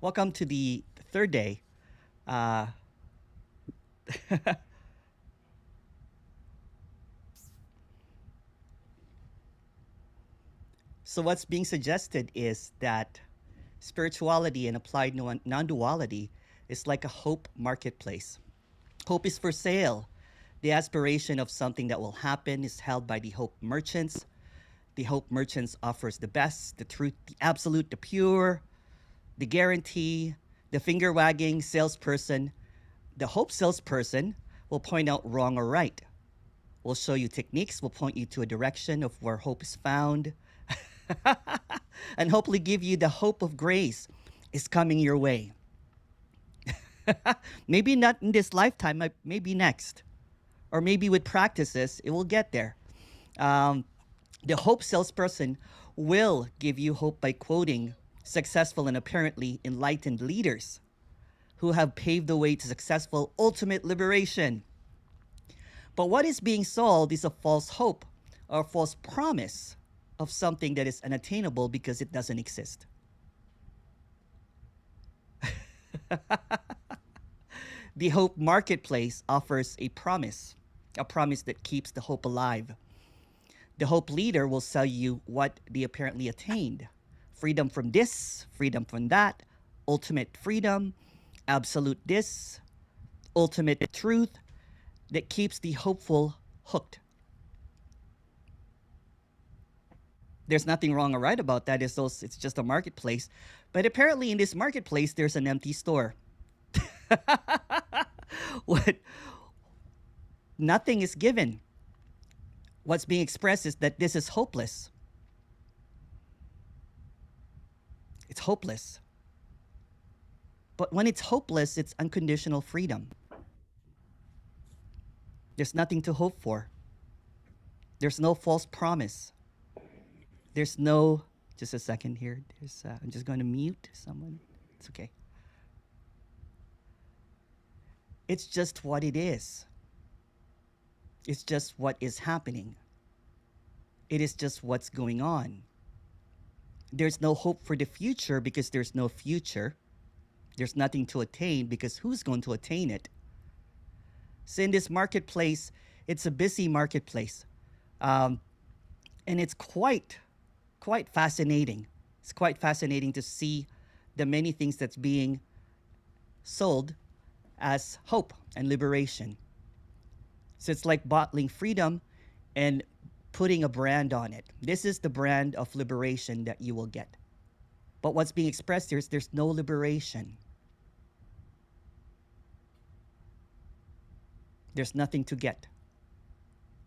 Welcome to the third day. Uh, so, what's being suggested is that spirituality and applied non duality is like a hope marketplace. Hope is for sale. The aspiration of something that will happen is held by the hope merchants. The hope merchants offers the best, the truth, the absolute, the pure, the guarantee, the finger wagging salesperson. The hope salesperson will point out wrong or right. We'll show you techniques. We'll point you to a direction of where hope is found. And hopefully give you the hope of grace is coming your way. Maybe not in this lifetime, maybe next. Or maybe with practices, it will get there. Um, the hope salesperson will give you hope by quoting successful and apparently enlightened leaders who have paved the way to successful ultimate liberation. But what is being sold is a false hope or false promise of something that is unattainable because it doesn't exist. The hope marketplace offers a promise that keeps the hope alive. The hope leader will sell you what they apparently attained: freedom from this, freedom from that, ultimate freedom, absolute this, ultimate truth that keeps the hopeful hooked. There's nothing wrong or right about that. It's just a marketplace. But apparently, in this marketplace, there's an empty store. What? Nothing is given. What's being expressed is that this is hopeless. It's hopeless. But when it's hopeless, it's unconditional freedom. There's nothing to hope for. There's no false promise. There's no. Just a second here. I'm just going to mute someone. It's okay. It's just what it is. It's just what is happening. It is just what's going on. There's no hope for the future because there's no future. There's nothing to attain because who's going to attain it? So in this marketplace, it's a busy marketplace. And it's quite fascinating. It's quite fascinating to see the many things that's being sold as hope and liberation. So it's like bottling freedom and putting a brand on it. This is the brand of liberation that you will get. But what's being expressed here is there's no liberation. There's nothing to get.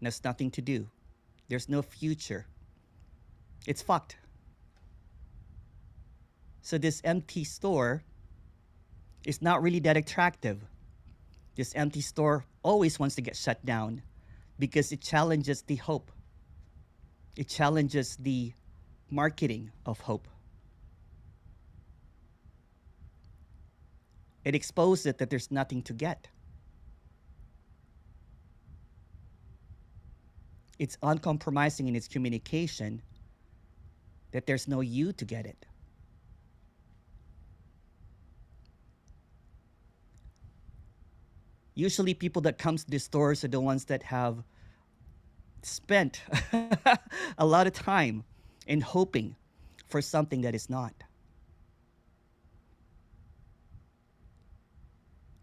There's nothing to do. There's no future. It's fucked. So this empty store is not really that attractive. This empty store always wants to get shut down because it challenges the hope. It challenges the marketing of hope. It exposes that there's nothing to get. It's uncompromising in its communication that there's no you to get it. Usually people that comes to the stores are the ones that have spent a lot of time in hoping for something that is not.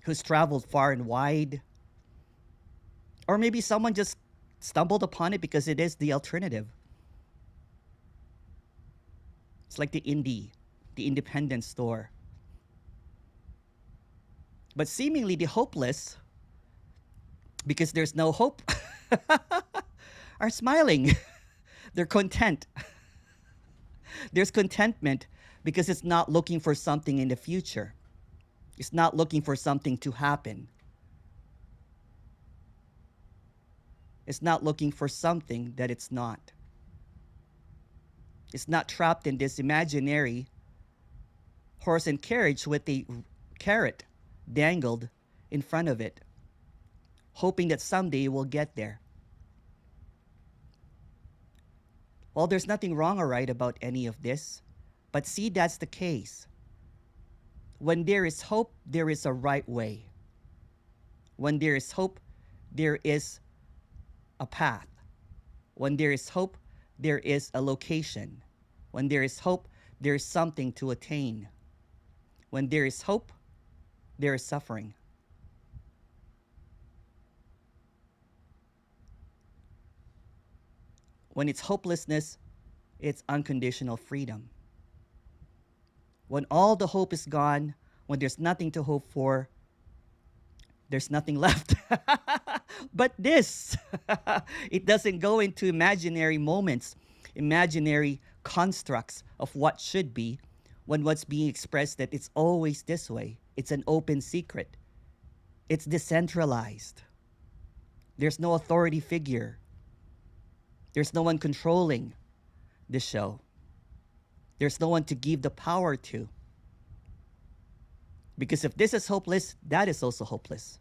Who's traveled far and wide. Or maybe someone just stumbled upon it because it is the alternative. It's like the independent store. But seemingly the hopeless, because there's no hope, are smiling. They're content. There's contentment because it's not looking for something in the future. It's not looking for something to happen. It's not looking for something that it's not. It's not trapped in this imaginary horse and carriage with a carrot dangled in front of it, hoping that someday it will get there. Well, there's nothing wrong or right about any of this, but see, that's the case. When there is hope, there is a right way. When there is hope, there is a path. When there is hope, there is a location. When there is hope, there is something to attain. When there is hope, there is suffering. When it's hopelessness, it's unconditional freedom. When all the hope is gone, when there's nothing to hope for, there's nothing left. But this, it doesn't go into imaginary moments, imaginary constructs of what should be, when what's being expressed that it's always this way. It's an open secret. It's decentralized. There's no authority figure. There's no one controlling the show. There's no one to give the power to. Because if this is hopeless, that is also hopeless.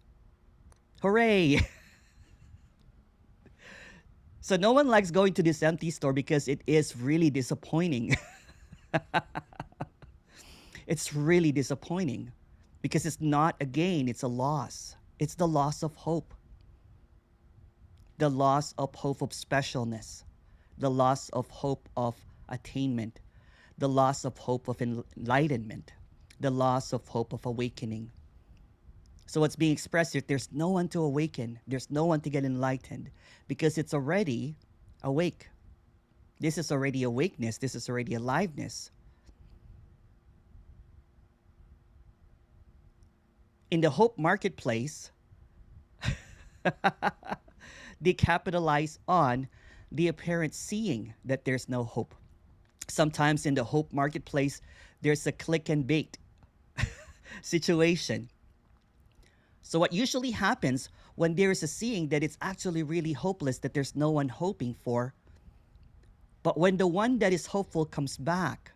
Hooray! So no one likes going to this empty store because it is really disappointing. It's really disappointing because it's not a gain, it's a loss. It's the loss of hope. The loss of hope of specialness. The loss of hope of attainment. The loss of hope of enlightenment. The loss of hope of awakening. So what's being expressed here, there's no one to awaken. There's no one to get enlightened because it's already awake. This is already awakeness. This is already aliveness. In the hope marketplace, they capitalize on the apparent seeing that there's no hope. Sometimes in the hope marketplace, there's a click and bait situation. So what usually happens when there is a seeing that it's actually really hopeless, that there's no one hoping for, but when the one that is hopeful comes back,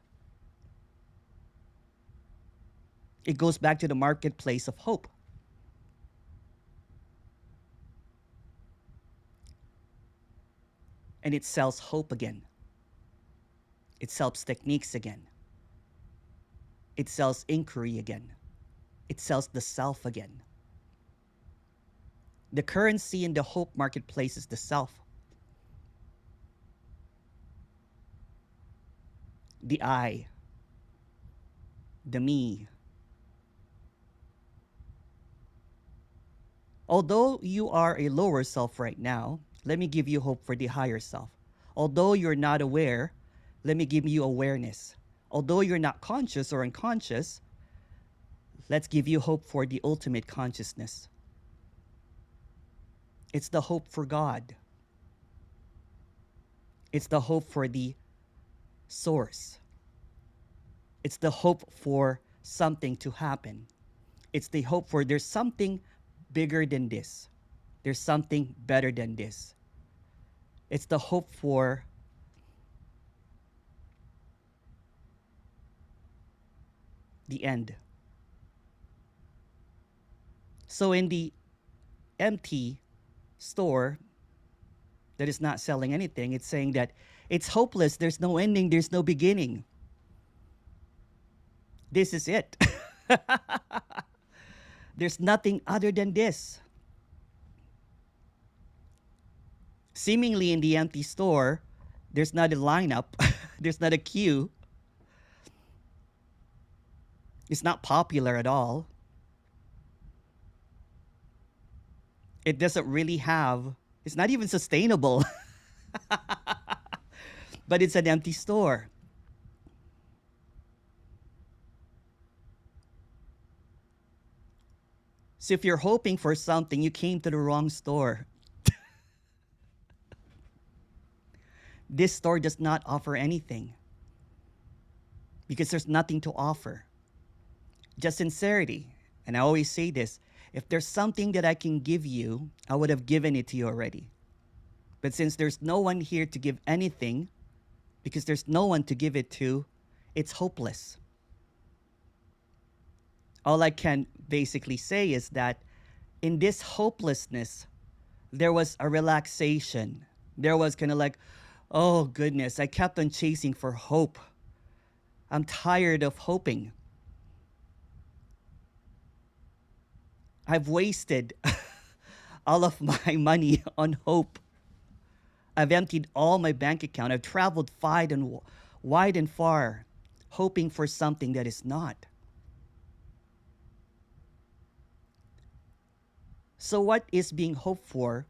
it goes back to the marketplace of hope. And it sells hope again. It sells techniques again. It sells inquiry again. It sells the self again. The currency in the hope marketplace is the self. The I. The me. Although you are a lower self right now, let me give you hope for the higher self. Although you're not aware, let me give you awareness. Although you're not conscious or unconscious, let's give you hope for the ultimate consciousness. It's the hope for God. It's the hope for the source. It's the hope for something to happen. It's the hope for there's something bigger than this. There's something better than this. It's the hope for the end. So in the empty store that is not selling anything, it's saying that it's hopeless, there's no ending, there's no beginning. This is it. There's nothing other than this. Seemingly in the empty store, there's not a lineup, there's not a queue. It's not popular at all. It doesn't really have, it's not even sustainable. But it's an empty store. So if you're hoping for something, you came to the wrong store. This store does not offer anything because there's nothing to offer. Just sincerity. And I always say this, if there's something that I can give you, I would have given it to you already. But since there's no one here to give anything, because there's no one to give it to, it's hopeless. All I can basically say is that in this hopelessness, there was a relaxation. There was kind of like, oh goodness, I kept on chasing for hope. I'm tired of hoping. I've wasted all of my money on hope. I've emptied all my bank account. I've traveled wide and far, hoping for something that is not. So, what is being hoped for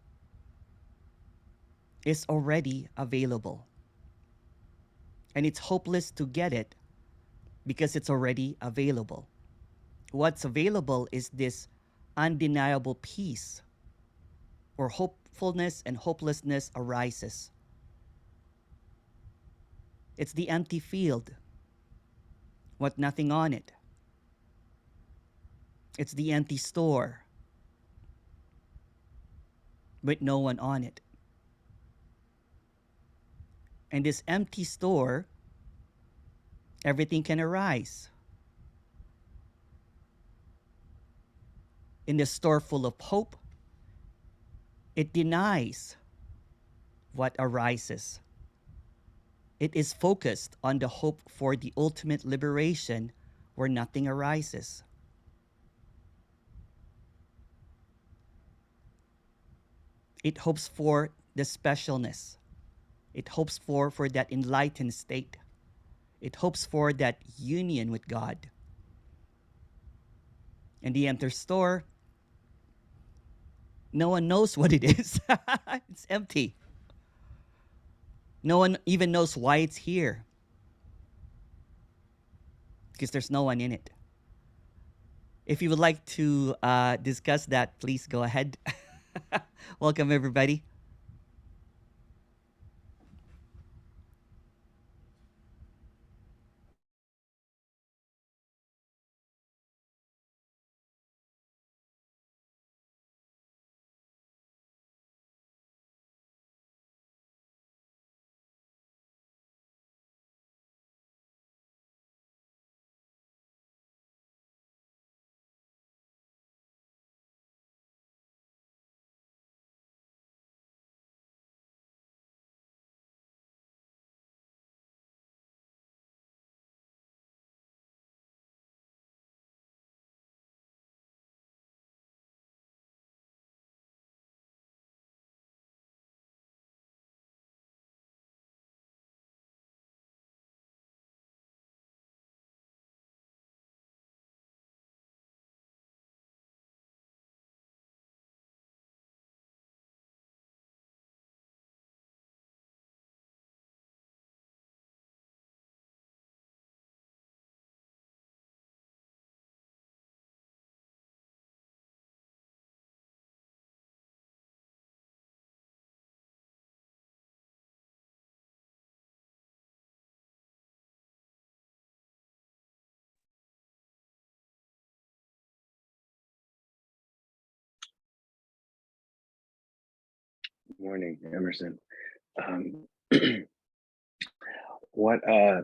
is already available. And it's hopeless to get it because it's already available. What's available is this undeniable peace, or hopefulness and hopelessness arises. It's the empty field with nothing on it. It's the empty store with no one on it. And this empty store, everything can arise. In the store full of hope, it denies what arises. It is focused on the hope for the ultimate liberation where nothing arises. It hopes for the specialness. It hopes for that enlightened state. It hopes for that union with God. And the empty store, no one knows what it is. It's empty. No one even knows why it's here because there's no one in it. If you would like to discuss that, please go ahead. Welcome, everybody. Morning, Emerson. Um, what I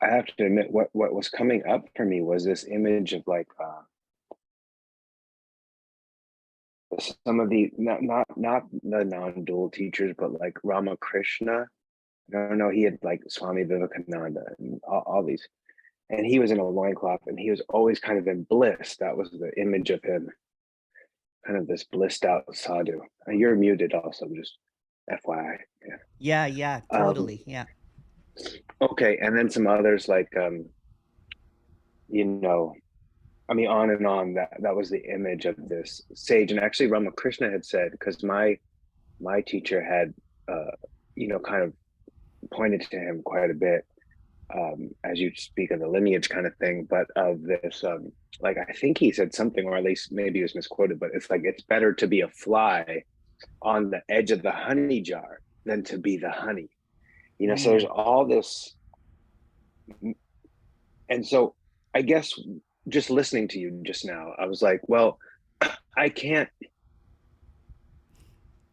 have to admit, what was coming up for me was this image of like some of the not the non-dual teachers, but like Ramakrishna. I don't know. He had like Swami Vivekananda and all these, and he was in a loincloth, and he was always kind of in bliss. That was the image of him, kind of this blissed out sadhu. You're muted, also, just FYI. Yeah, Yeah. totally. Yeah. Okay, and then some others like you know, I mean, on and on. That was the image of this sage, and actually, Ramakrishna had said, because my teacher had, kind of pointed to him quite a bit, as you speak of the lineage kind of thing, but of this, like I think he said something, or at least maybe it was misquoted, but it's like it's better to be a fly on the edge of the honey jar than to be the honey. So there's Mm. all this, and so I guess just listening to you just now, I was like, well, I can't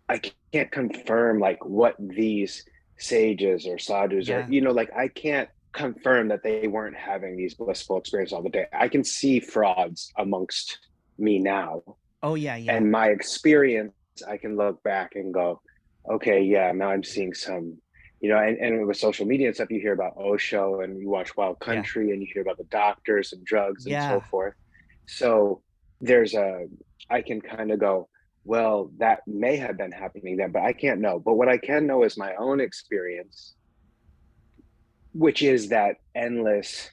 I can't confirm like what these sages or sadhus are, Yeah. like I can't confirm that they weren't having these blissful experiences all the day. I can see frauds amongst me now. Oh, yeah. And my experience, I can look back and go, okay, yeah, now I'm seeing some, and with social media and stuff, you hear about Osho and you watch Wild Yeah. Country and you hear about the doctors and drugs and so Yeah. forth. So there's a, I can kind of go, well, that may have been happening then, but I can't know. But what I can know is my own experience, which is that endless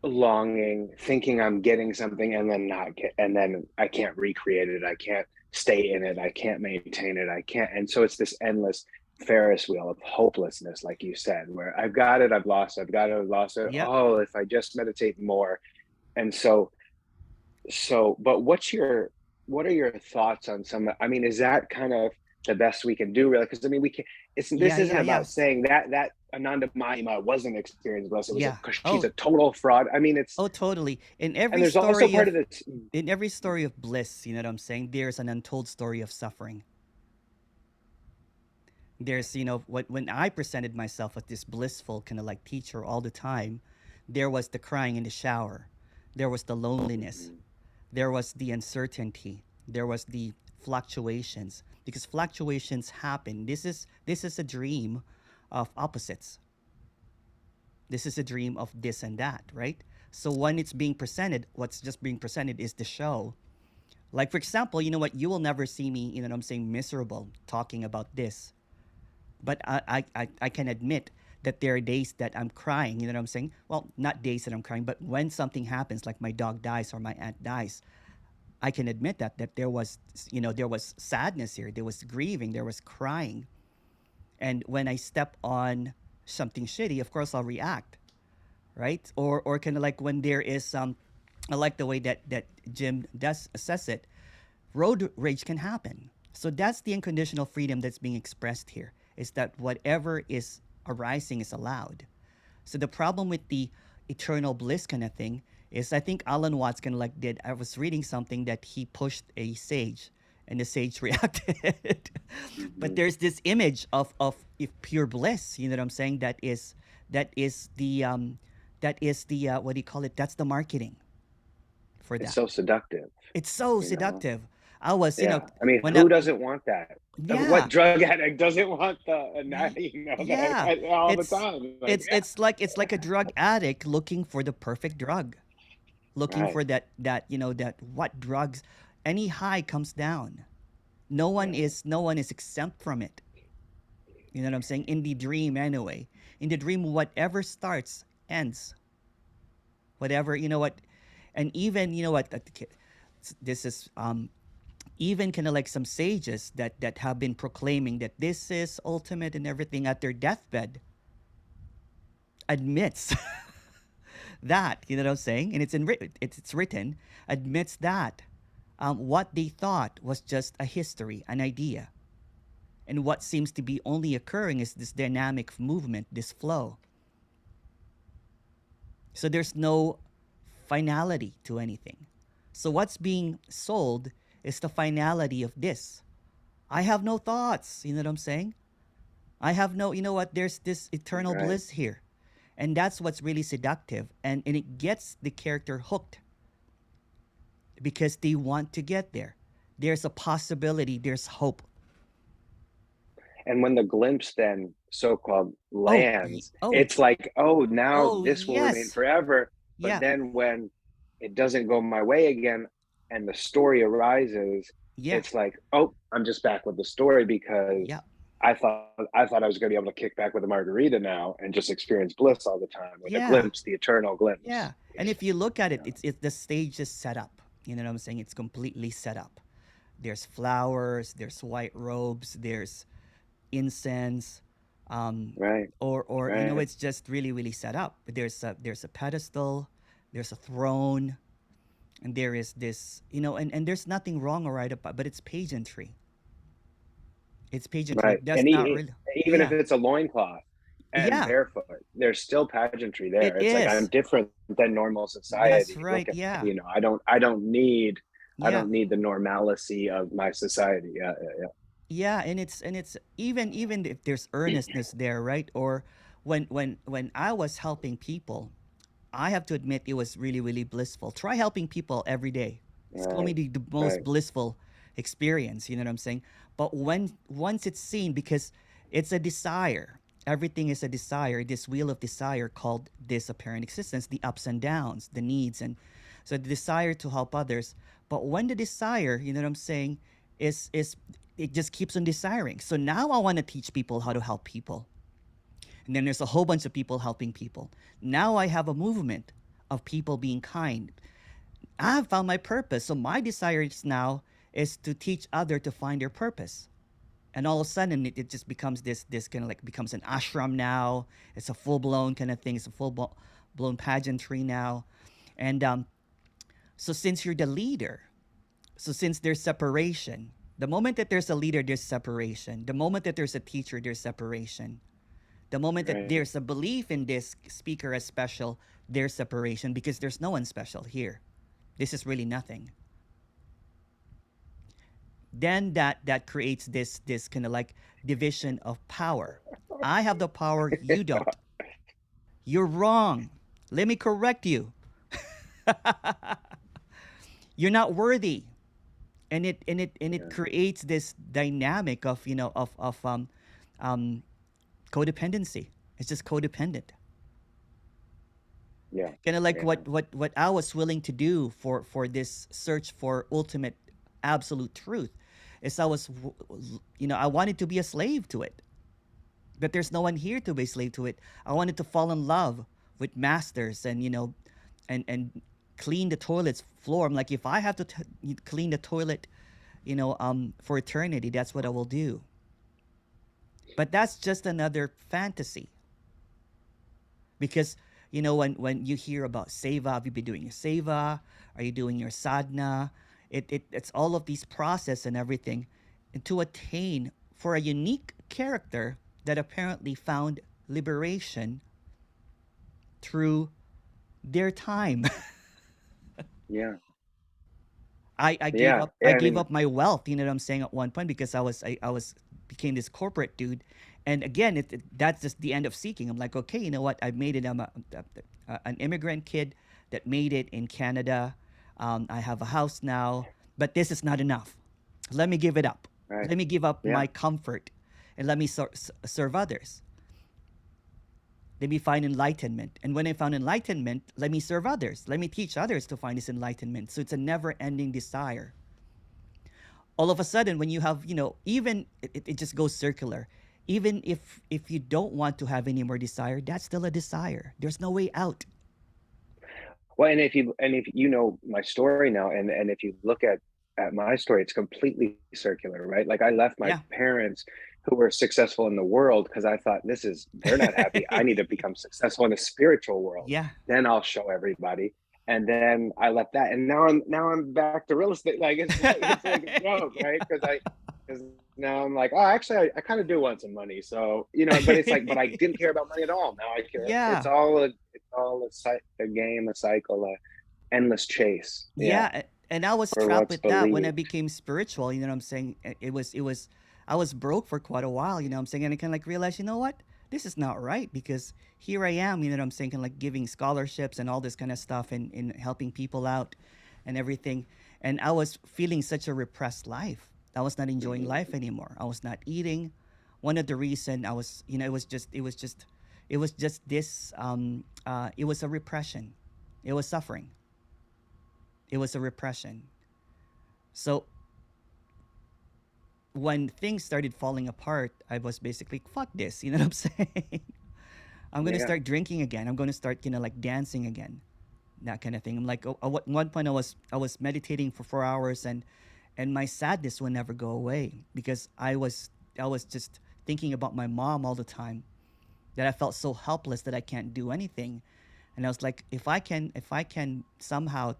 longing, thinking I'm getting something and then not get, and then I can't recreate it. I can't stay in it. I can't maintain it. I can't. And so it's this endless Ferris wheel of hopelessness, like you said, where I've got it, I've lost it, I've got it, I've lost it. Yep. Oh, if I just meditate more. And but what are your thoughts on some, I mean, is that kind of the best we can do really? Because I mean, we can, it's, Yeah, this isn't yeah, yeah. about saying that Ananda Mahima wasn't experienced bliss. It was a, Yeah. because she's Oh, a total fraud. I mean, it's, oh, totally. and there's also part of this, In every story of bliss, you know what I'm saying? There's an untold story of suffering. There's, when I presented myself as this blissful kind of like teacher all the time, there was the crying in the shower, there was the loneliness, there was the uncertainty, there was the fluctuations, because fluctuations happen. This is a dream of opposites. This is a dream of this and that, right? So when it's being presented, what's just being presented is the show. Like, for example, you know what, you will never see me, you know what I'm saying, miserable talking about this. But I can admit that there are days that I'm crying, you know what I'm saying? Well, not days that I'm crying, but when something happens, like my dog dies or my aunt dies, I can admit that there was, there was sadness here, there was grieving, there was crying. And when I step on something shitty, of course I'll react, right? Or kind of like when there is I like the way that Jim does assess it. Road rage can happen. So that's the unconditional freedom that's being expressed here. Is that whatever is arising is allowed. So the problem with the eternal bliss kind of thing is, I think Alan Watts kind of like did. I was reading something that he pushed a sage, and the sage reacted. But mhm, there's this image of if pure bliss. You know what I'm saying? That is the what do you call it? That's the marketing for it's that. so seductive, It's so you know? seductive. I was, Yeah. I mean, when I, who doesn't want that? What yeah, drug addict doesn't want the, y- you know, yeah. all the It's time? Like, it's yeah, it's like it's like a drug addict looking for the perfect drug, looking right, for that what drugs, any high comes down. No one is exempt from it. You know what I'm saying? In the dream anyway. In the dream, whatever starts ends. Whatever, and even, this is even kind of like some sages that have been proclaiming that this is ultimate and everything at their deathbed admits that, you know what I'm saying, and it's written, admits that what they thought was just a history, an idea, and what seems to be only occurring is this dynamic movement, this flow. So there's no finality to anything. So what's being sold is the finality of this. I have no thoughts, you know what I'm saying? I have no, you know what, there's this eternal right. bliss here. And that's what's really seductive. And it gets the character hooked because they want to get there. There's a possibility, there's hope. And when the glimpse then so-called Oh, lands, oh, it's like, oh, now oh, this will remain yes. forever. But Yeah, then when it doesn't go my way again and the story arises, yeah, it's like, oh, I'm just back with the story because yeah, I thought I was going to be able to kick back with a margarita now and just experience bliss all the time, or the yeah, glimpse, the eternal yeah. glimpse. And if you look at You it, know? it's the stage is set up. You know what I'm saying? It's completely set up. There's flowers, there's white robes, there's incense, um, Right, or right. it's just really really set up. There's a pedestal, there's a throne, and there is this, and there's nothing wrong or right about, but it's pageantry. It's pageantry. Right. It does And not really. even if Yeah, it's a loincloth and yeah, barefoot, there's still pageantry it there. It's like I'm is. different than normal That's society. right. Look at, Yeah, you know, I yeah, don't need the normalcy of my society. Yeah, yeah, yeah. And it's even if there's earnestness there, right? Or when I was helping people, I have to admit it was really, really blissful. Try helping people every day. yeah. It's going to Right, be the most right, blissful experience. You know what I'm saying? But when once it's seen, because it's a desire, everything is a desire. This wheel of desire called this apparent existence, the ups and downs, the needs, and So the desire to help others. But when the desire, you know what I'm saying, is it just keeps on desiring. So now I want to teach people how to help people. And then there's a whole bunch of people helping people. Now I have a movement of people being kind. I have found my purpose. So my desire is now is to teach other to find their purpose. And all of a sudden it just becomes this kind of like becomes an ashram now. It's a full blown kind of thing. It's a full blown pageantry now. And so since you're the leader, so since there's separation, the moment that there's a leader, there's separation. The moment that there's a teacher, there's separation. The moment that Right. there's a belief in this speaker as special, there's separation because there's no one special here. This is really nothing. Then that creates this kind of like division of power. I have the power, you don't. You're wrong. Let me correct you. You're not worthy. And it Yeah. creates this dynamic of um codependency. It's just codependent. Yeah. Kind of like Yeah. what I was willing to do for this search for ultimate absolute truth is I wanted to be a slave to it, but there's no one here to be a slave to it. I wanted to fall in love with masters and and clean the toilet's floor. I'm like, if I have to clean the toilet, for eternity, that's what I will do. But that's just another fantasy because when you hear about seva, have you been doing your seva? Are you doing your sadhana? It's all of these process and everything, and to attain for a unique character that apparently found liberation through their time. Yeah. I gave Yeah. up I Yeah. I gave mean, up my wealth, you know what I'm saying, at one point because I was became this corporate dude. And again, that's just the end of seeking. I'm like, okay, you know what? I've made it. I'm an immigrant kid that made it in Canada. I have a house now, but this is not enough. Let me give it up. right. Let me give up Yeah. my comfort and let me serve others. Let me find enlightenment. And when I found enlightenment, let me serve others. Let me teach others to find this enlightenment. So it's a never ending desire. All of a sudden, when you have, even it just goes circular. Even if you don't want to have any more desire, that's still a desire. There's no way out. Well, and if you know my story now, and if you look at my story, it's completely circular, right? Like I left my Yeah. parents who were successful in the world because I thought they're not happy. I need to become successful in the spiritual world. Yeah. Then I'll show everybody. And then I left that, and now I'm back to real estate. Like it's like a joke, right? Because now I'm like, oh, actually, I kind of do want some money. So but it's like, but I didn't care about money at all. Now I care. It's Yeah. all a game, a cycle, a endless chase. Yeah, Yeah. And I was for trapped what's with that when I believed. became spiritual. You know what I'm saying? It was I was broke for quite a while. You know what I'm saying? And I kind of like realized, you know what? This is not right because here I am. You know what I'm saying? Kind of like giving scholarships and all this kind of stuff and helping people out and everything. And I was feeling such a repressed life. I was not enjoying life Mhm. anymore. I was not eating. One of the reason I was, it was just this. It was a repression. It was suffering. It was a repression. So when things started falling apart, I was basically, fuck this. You know what I'm saying? I'm gonna Yeah, start drinking again. I'm gonna start, like dancing again, that kind of thing. I'm like, at one point, I was meditating for 4 hours, and my sadness would never go away because I was just thinking about my mom all the time. That I felt so helpless that I can't do anything, and I was like, if I can somehow,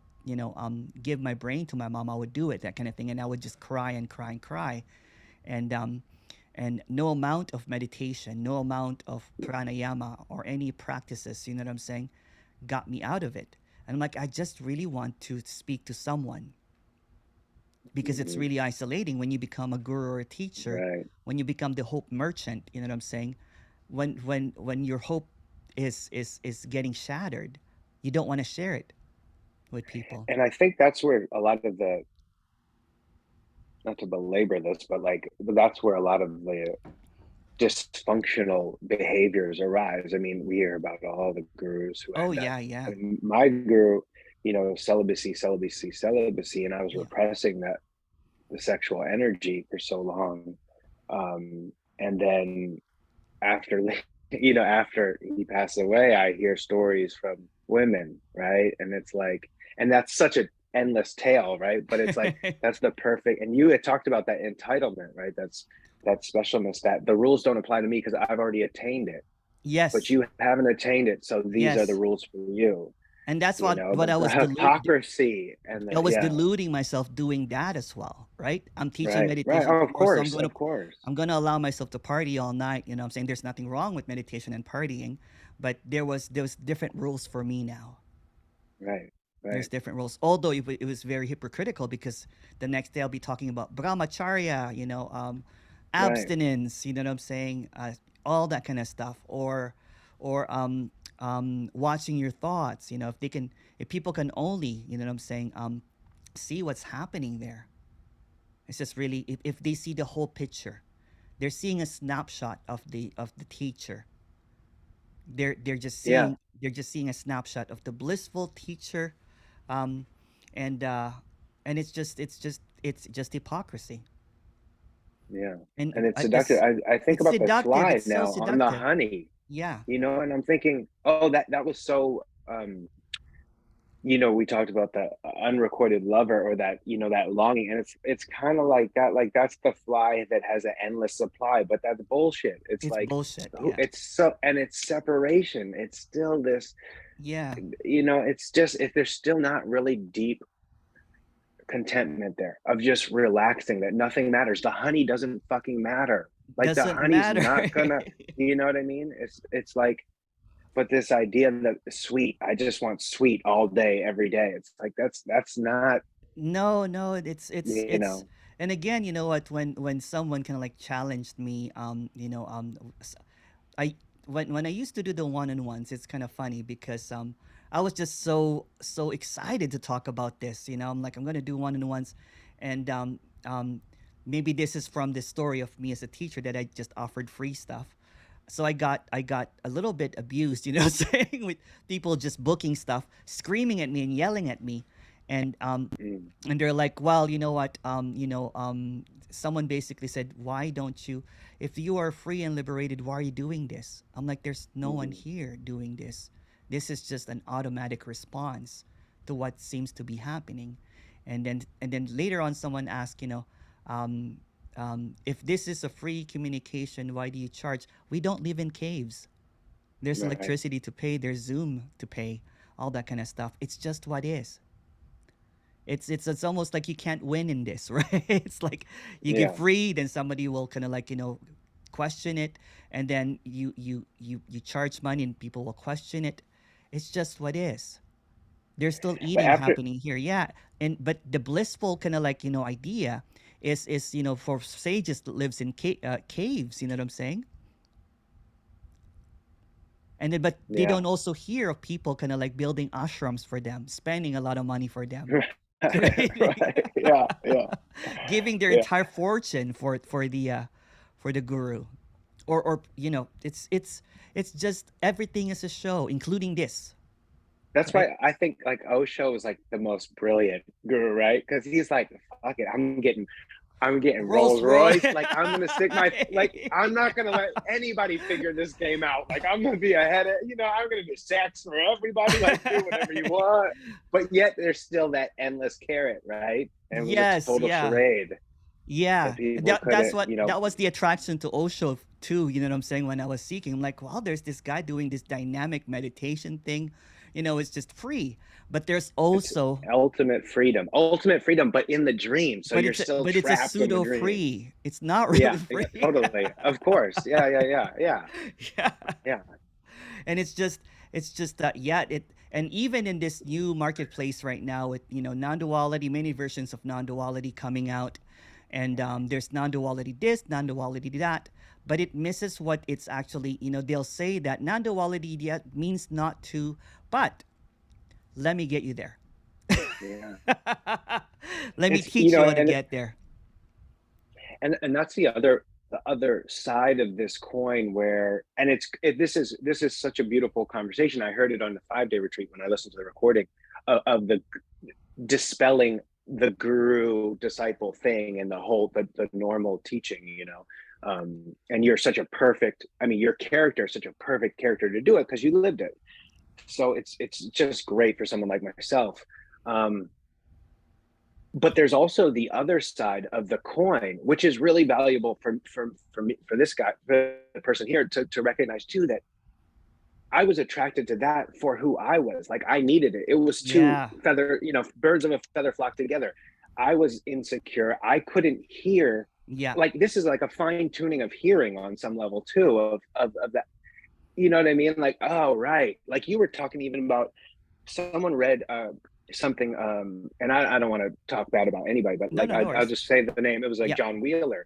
give my brain to my mom, I would do it, that kind of thing, and I would just cry and cry and cry, and no amount of meditation, no amount of pranayama or any practices, you know what I'm saying, got me out of it. And I'm like, I just really want to speak to someone because it's hmm really isolating when you become a guru or a teacher, right. when you become the hope merchant, you know what I'm saying? When your hope is getting shattered, you don't want to share it with people. And I think that's where a lot of the, not to belabor this, but that's where a lot of the dysfunctional behaviors arise. I mean, we hear about all the gurus who Oh end up. yeah, I yeah. mean, my guru. celibacy, and I was Yeah. repressing the sexual energy for so long. And then after after he passed away, I hear stories from women, right? And it's like, and that's such an endless tale, right? But it's like, that's the perfect, and you had talked about that entitlement, right? That's that specialness, that the rules don't apply to me because I've already attained it, but Yes. you haven't attained it, so these are the Yes. rules for you. And that's You know, what I the was hypocrisy and I the, was yeah, deluding myself doing that as well, right? I'm teaching right. meditation Oh, of tomorrow, so course, of course. I'm gonna allow myself to party all night. You know, I'm saying there's nothing wrong with meditation and partying, but there was different rules for me now. Right, There's right, different rules. Although it was very hypocritical because the next day I'll be talking about brahmacharya, right. abstinence. You know what I'm saying? All that kind of stuff, or watching your thoughts. You know, if people can only, you know what I'm saying, see what's happening there. It's just really if they see the whole picture, they're seeing a snapshot of the teacher. Yeah, They're just seeing a snapshot of the blissful teacher, um, and uh, and it's just hypocrisy. yeah. And And it's seductive. I think it's about the seductive. fly It's so now on the seductive. honey, Yeah, and I'm thinking, oh, that was so we talked about the unrecorded lover, or that, that longing, and it's kind of like that, like that's the fly that has an endless supply, but that's bullshit. It's it's like, bullshit. Yeah, and it's separation. It's still this, yeah. it's just, if there's still not really deep contentment there of just relaxing, that nothing matters, the honey doesn't fucking matter, like the Doesn't honey's matter. not gonna, you know what I mean? It's like, but this idea that sweet, I just want sweet all day every day, it's like that's not, No, no, you it's know and again, you know what, when someone kind of like challenged me, I when I used to do the one-on-ones, it's kind of funny because I was just so excited to talk about this. You know, I'm like I'm gonna do one-on-ones, and maybe this is from the story of me as a teacher that I just offered free stuff. So I got a little bit abused, you know, saying with people just booking stuff, screaming at me and yelling at me, and mm, and they're like, well, you know what, someone basically said, why don't you, if you are free and liberated, why are you doing this? I'm like, there's no one mm, here doing this. This is just an automatic response to what seems to be happening. And then later on, someone asked, um, if this is a free communication, why do you charge? We don't live in caves. There's right, electricity to pay. There's Zoom to pay. All that kind of stuff. It's just what is. It's almost like you can't win in this, right? It's like you give yeah. free, then somebody will kind of like question it, and then you charge money, and people will question it. It's just what is. There's still But eating after, happening here, yeah. And but the blissful kind of like idea is for sages that lives in caves. You know what I'm saying? And then but they yeah. don't also hear of people kind of like building ashrams for them, spending a lot of money for them, creating Right, yeah, yeah, giving their yeah. entire fortune for the guru, or it's just everything is a show, including this, That's right? why I think like Osho is like the most brilliant guru, right? Because he's like, fuck it, I'm getting Rolls Rolls Royce. Royce. Like I'm gonna stick my, like I'm not gonna let anybody figure this game out. Like I'm gonna be ahead of, I'm gonna do sex for everybody. Like do whatever you want. But yet there's still that endless carrot, right? And it was a Yes, total yeah. charade that Yeah, people couldn't, that was the attraction to Osho too. You know what I'm saying? When I was seeking, I'm like, wow, there's this guy doing this dynamic meditation thing. It's just free. But there's it's also, ultimate freedom, but in the dream. So you're still but it's a trapped in the pseudo dream. free. It's not really Yeah, yeah, free. totally. Of course. Yeah, yeah, yeah, yeah, Yeah, yeah. and it's just that, yeah, it. And even in this new marketplace right now, with non-duality, many versions of non-duality coming out, and there's non-duality this, non-duality that, but it misses what it's actually. They'll say that non-duality, yeah, means not to, but let me get you there. Yeah. Let me It's, teach you how to get there. and that's the other side of this coin, where, this is such a beautiful conversation. I heard it on the 5-day retreat when I listened to the recording. of the dispelling the guru disciple thing and the normal teaching, and you're such a perfect, I mean, your character is such a perfect character to do it because you lived it. So it's just great for someone like myself. But there's also the other side of the coin, which is really valuable for me, for this guy, for the person here, to recognize too, that I was attracted to that for who I was. Like, I needed it. It was two Yeah. birds of a feather flock together. I was insecure. I couldn't hear. Yeah. Like, this is like a fine tuning of hearing on some level too, of that. You know what I mean? Like, oh, right. Like, you were talking even about, someone read something, and I don't want to talk bad about anybody, but No, like, no, no I'll worries. just say the name. It was like Yeah. John Wheeler,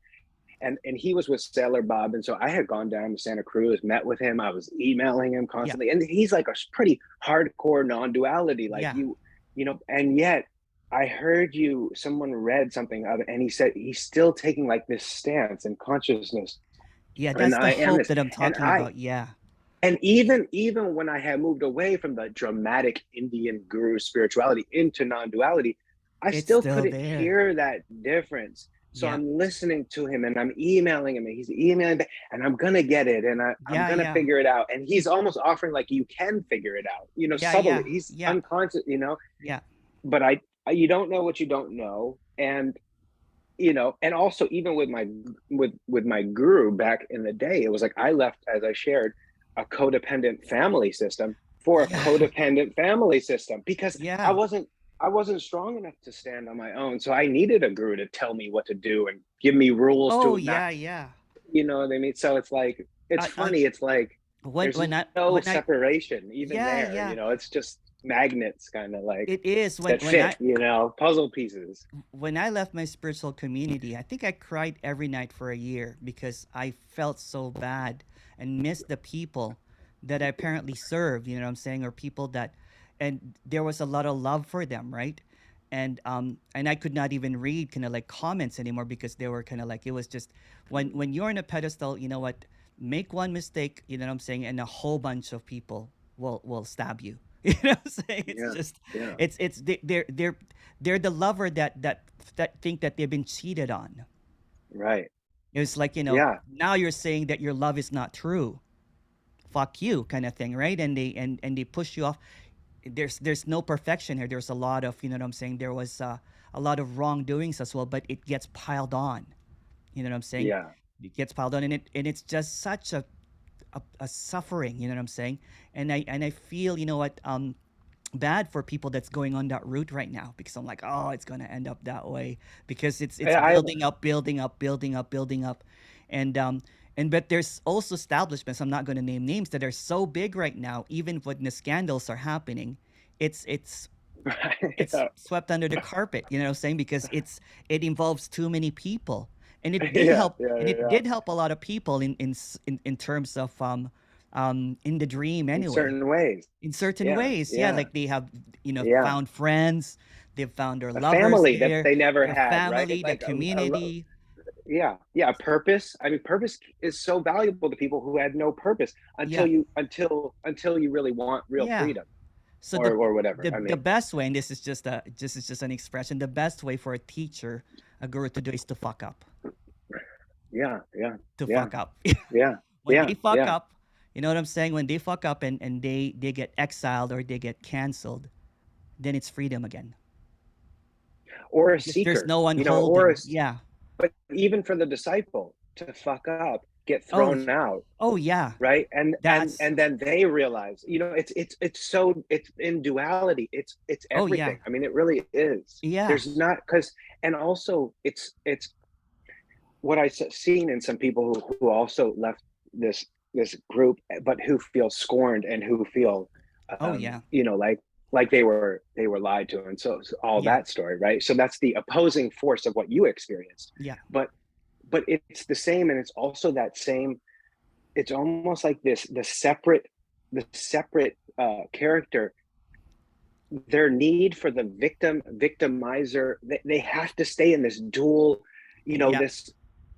and he was with Sailor Bob, and so I had gone down to Santa Cruz, met with him. I was emailing him Yeah. constantly, and he's like a pretty hardcore non-duality, like Yeah. and yet I heard someone read something of it, and he said he's still taking like this stance in consciousness, Yeah. and That's the I am hope this, that I'm and talking about. Yeah. even when I had moved away from the dramatic Indian guru spirituality into non-duality, I It's still still couldn't there. hear that difference. So Yeah. I'm listening to him and I'm emailing him and he's emailing back, and I'm gonna get it, and I'm Yeah. gonna Yeah. figure it out. And he's almost offering like you can figure it out, Yeah. subtly. Yeah. He's Yeah. unconscious, Yeah. but you don't know what you don't know. And and also, even with my guru back in the day, it was like I left, as I shared, a codependent family system for a Yeah. codependent family system, because i Yeah. wasn't I wasn't strong enough to stand on my own, so I needed a guru to tell me what to do and give me rules Oh, to not, yeah. Yeah. you know what I mean. So it's like, it's I funny, it's like when there's when I no when I separation even yeah, there, yeah. it's just magnets, kind of like, It is that fit, puzzle pieces. when I left my spiritual community, I think I cried every night for a year because I felt so bad and missed the people that I apparently served, you know what I'm saying, or people that, and there was a lot of love for them, right? And I could not even read kind of like comments anymore because they were kind of like, it was just, when you're in a pedestal, you know what, make one mistake, you know what I'm saying, and a whole bunch of people will stab you. You know what I'm saying? It's Yeah, just, yeah, they're the lover that think that they've been cheated on. right, It's like, yeah, now you're saying that your love is not true. Fuck you, kind of thing, right? And they push you off. There's no perfection here. There's a lot of, you know what I'm saying. There was a lot of wrongdoings as well, but it gets piled on. You know what I'm saying? yeah. It gets piled on, and it's just such a suffering. You know what I'm saying? And I feel, you know what, bad for people that's going on that route right now, because I'm like, oh, it's gonna end up that way because it's I building up, building up, building up, building up, and but there's also establishments. I'm not gonna name names that are so big right now. Even when the scandals are happening, it's it's yeah, swept under the carpet. You know what I'm saying? Because it involves too many people, and it did yeah, help. yeah, And it yeah. did help a lot of people in terms of in the dream In anyway, certain ways. in certain Yeah, ways. Yeah, yeah, like they have, yeah. found friends, they've found their A lovers family that there, they never their had, right? family, the Like community. yeah, yeah. Purpose. I mean, purpose is so valuable to people who had no purpose until Yeah, you really want real yeah. freedom, So the or whatever. the I the mean, best way, and this is just an expression, the best way for a teacher, a guru to do is to fuck up, yeah, yeah, to yeah, fuck up. yeah, When yeah, they fuck yeah. up, you know what I'm saying? When they fuck up and they get exiled or they get canceled, then it's freedom again Or a because there's seeker, no one or holding. Yeah. but even for the disciple to fuck up, get Oh, thrown out, oh yeah. right, and That's then they realize, it's in duality, it's oh yeah. everything. I mean, it really is. Yeah. There's not, because, and also it's what seen in some people who also left this group, but who feel scorned and who feel, Oh yeah. like they were lied to, and so all Yeah. that story, right? So that's the opposing force of what you experienced. Yeah. but but it's the same, and it's also that same, it's almost like this, the separate character, their need for the victimizer, they have to stay in this dual, Yeah. this,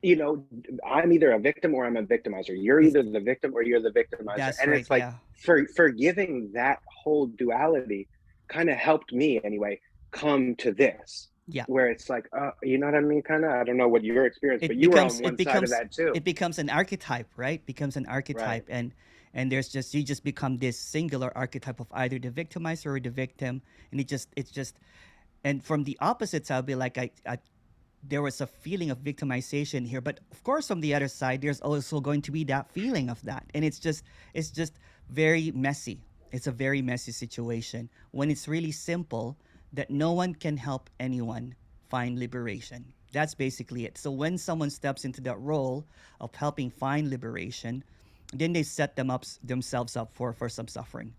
you know I'm either a victim or I'm a victimizer. You're It's, either the victim or you're the victimizer, that's and right. it's like, Yeah. forgiving that whole duality kind of helped me anyway come to this, Yeah. where it's like, you know what I mean? Kind of, I don't know what your experience, but it you were becomes on it one side of becomes that too. it becomes an archetype, right? Becomes an Right. archetype, and there's just, you just become this singular archetype of either the victimizer or the victim, and it's just, and from the opposites, I'll be like, I there was a feeling of victimization here, but of course from the other side there's also going to be that feeling of that, and it's just very messy. It's a very messy situation when it's really simple, that no one can help anyone find liberation. That's basically it. So when someone steps into that role of helping find liberation, then they set themselves up for some suffering.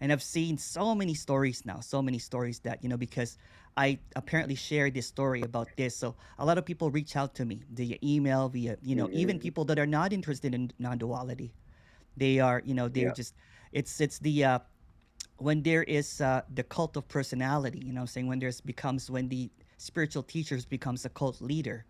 And I've seen so many stories now, so many stories that, because I apparently shared this story about this, so a lot of people reach out to me via email, via, even Hmm. people that are not interested in non-duality. They are, they're Yeah. just, it's the when there is the cult of personality, I'm saying, when the spiritual teachers becomes a cult leader,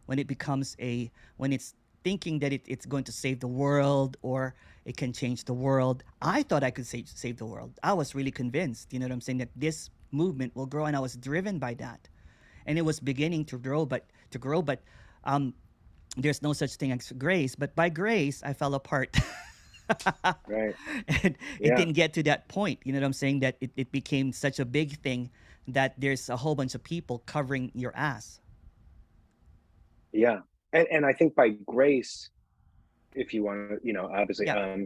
when it becomes a when it's thinking that it's going to save the world, or it can change the world. I thought I could save the world. I was really convinced, what I'm saying, that this movement will grow, and I was driven by that, and it was beginning to grow, but um, there's no such thing as grace. But by grace, I fell apart. Right. And it Yeah. didn't get to that point, what I'm saying, that it became such a big thing that there's a whole bunch of people covering your ass. Yeah. And I think by grace, if you want to, obviously, Yeah,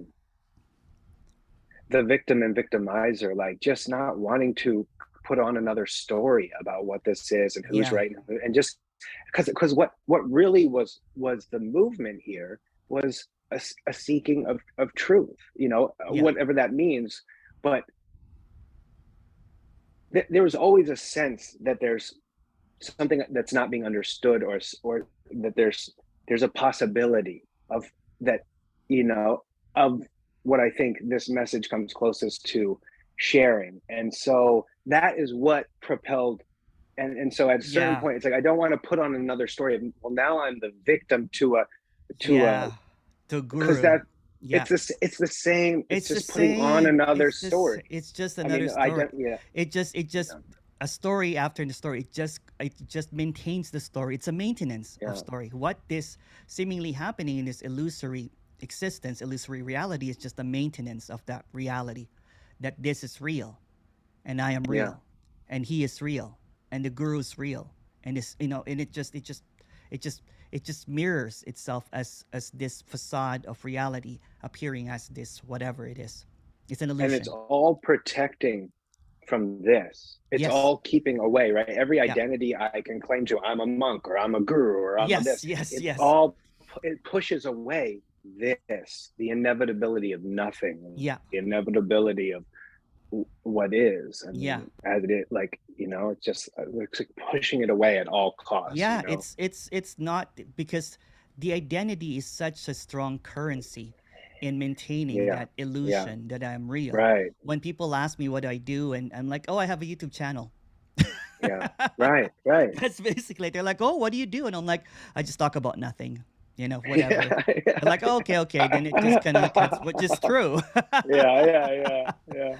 the victim and victimizer, like just not wanting to put on another story about what this is and who's yeah, right, and just because what really was the movement here was a seeking of truth, yeah, whatever that means. But there was always a sense that there's something that's not being understood, or that there's a possibility of that, you know of what I think this message comes closest to sharing. And so that is what propelled. And so at a certain yeah, point, it's like, I don't want to put on another story of, well, now I'm the victim to a, yeah. The because guru. that Yeah. it's the same, it's It's the just putting on same. another story. It's just I another mean, I story. don't. Yeah. It just Yeah. a story after the story. It just maintains the story. It's a maintenance of Yeah. story. What this seemingly happening in this illusory existence, illusory reality, is just a maintenance of that reality, that this is real, and I am Yeah. real, and he is real, and the guru is real, and and it just it just mirrors itself as this facade of reality appearing as this whatever it is. It's an And it's illusion. all protecting from this. It's Yes. all keeping away, right? Every Yeah. identity I can claim to, I'm a monk, or I'm a guru, or I'm a Yes. this. Yes. It Yes. all it pushes away this, the inevitability of nothing, Yeah. the inevitability of what is. I Yeah. mean, as it is, like, it's like pushing it away at all costs. Yeah, it's not, because the identity is such a strong currency in maintaining Yeah. that Yeah. illusion that I'm real. Right. When people ask me what I do, and I'm like, oh, I have a YouTube channel. Yeah. Right. Right. That's basically, they're like, oh, what do you do? And I'm like, I just talk about nothing, whatever. Yeah. They're like, oh, okay, okay. Then it just kind of cuts, which is true. Yeah. Yeah. Yeah. Yeah.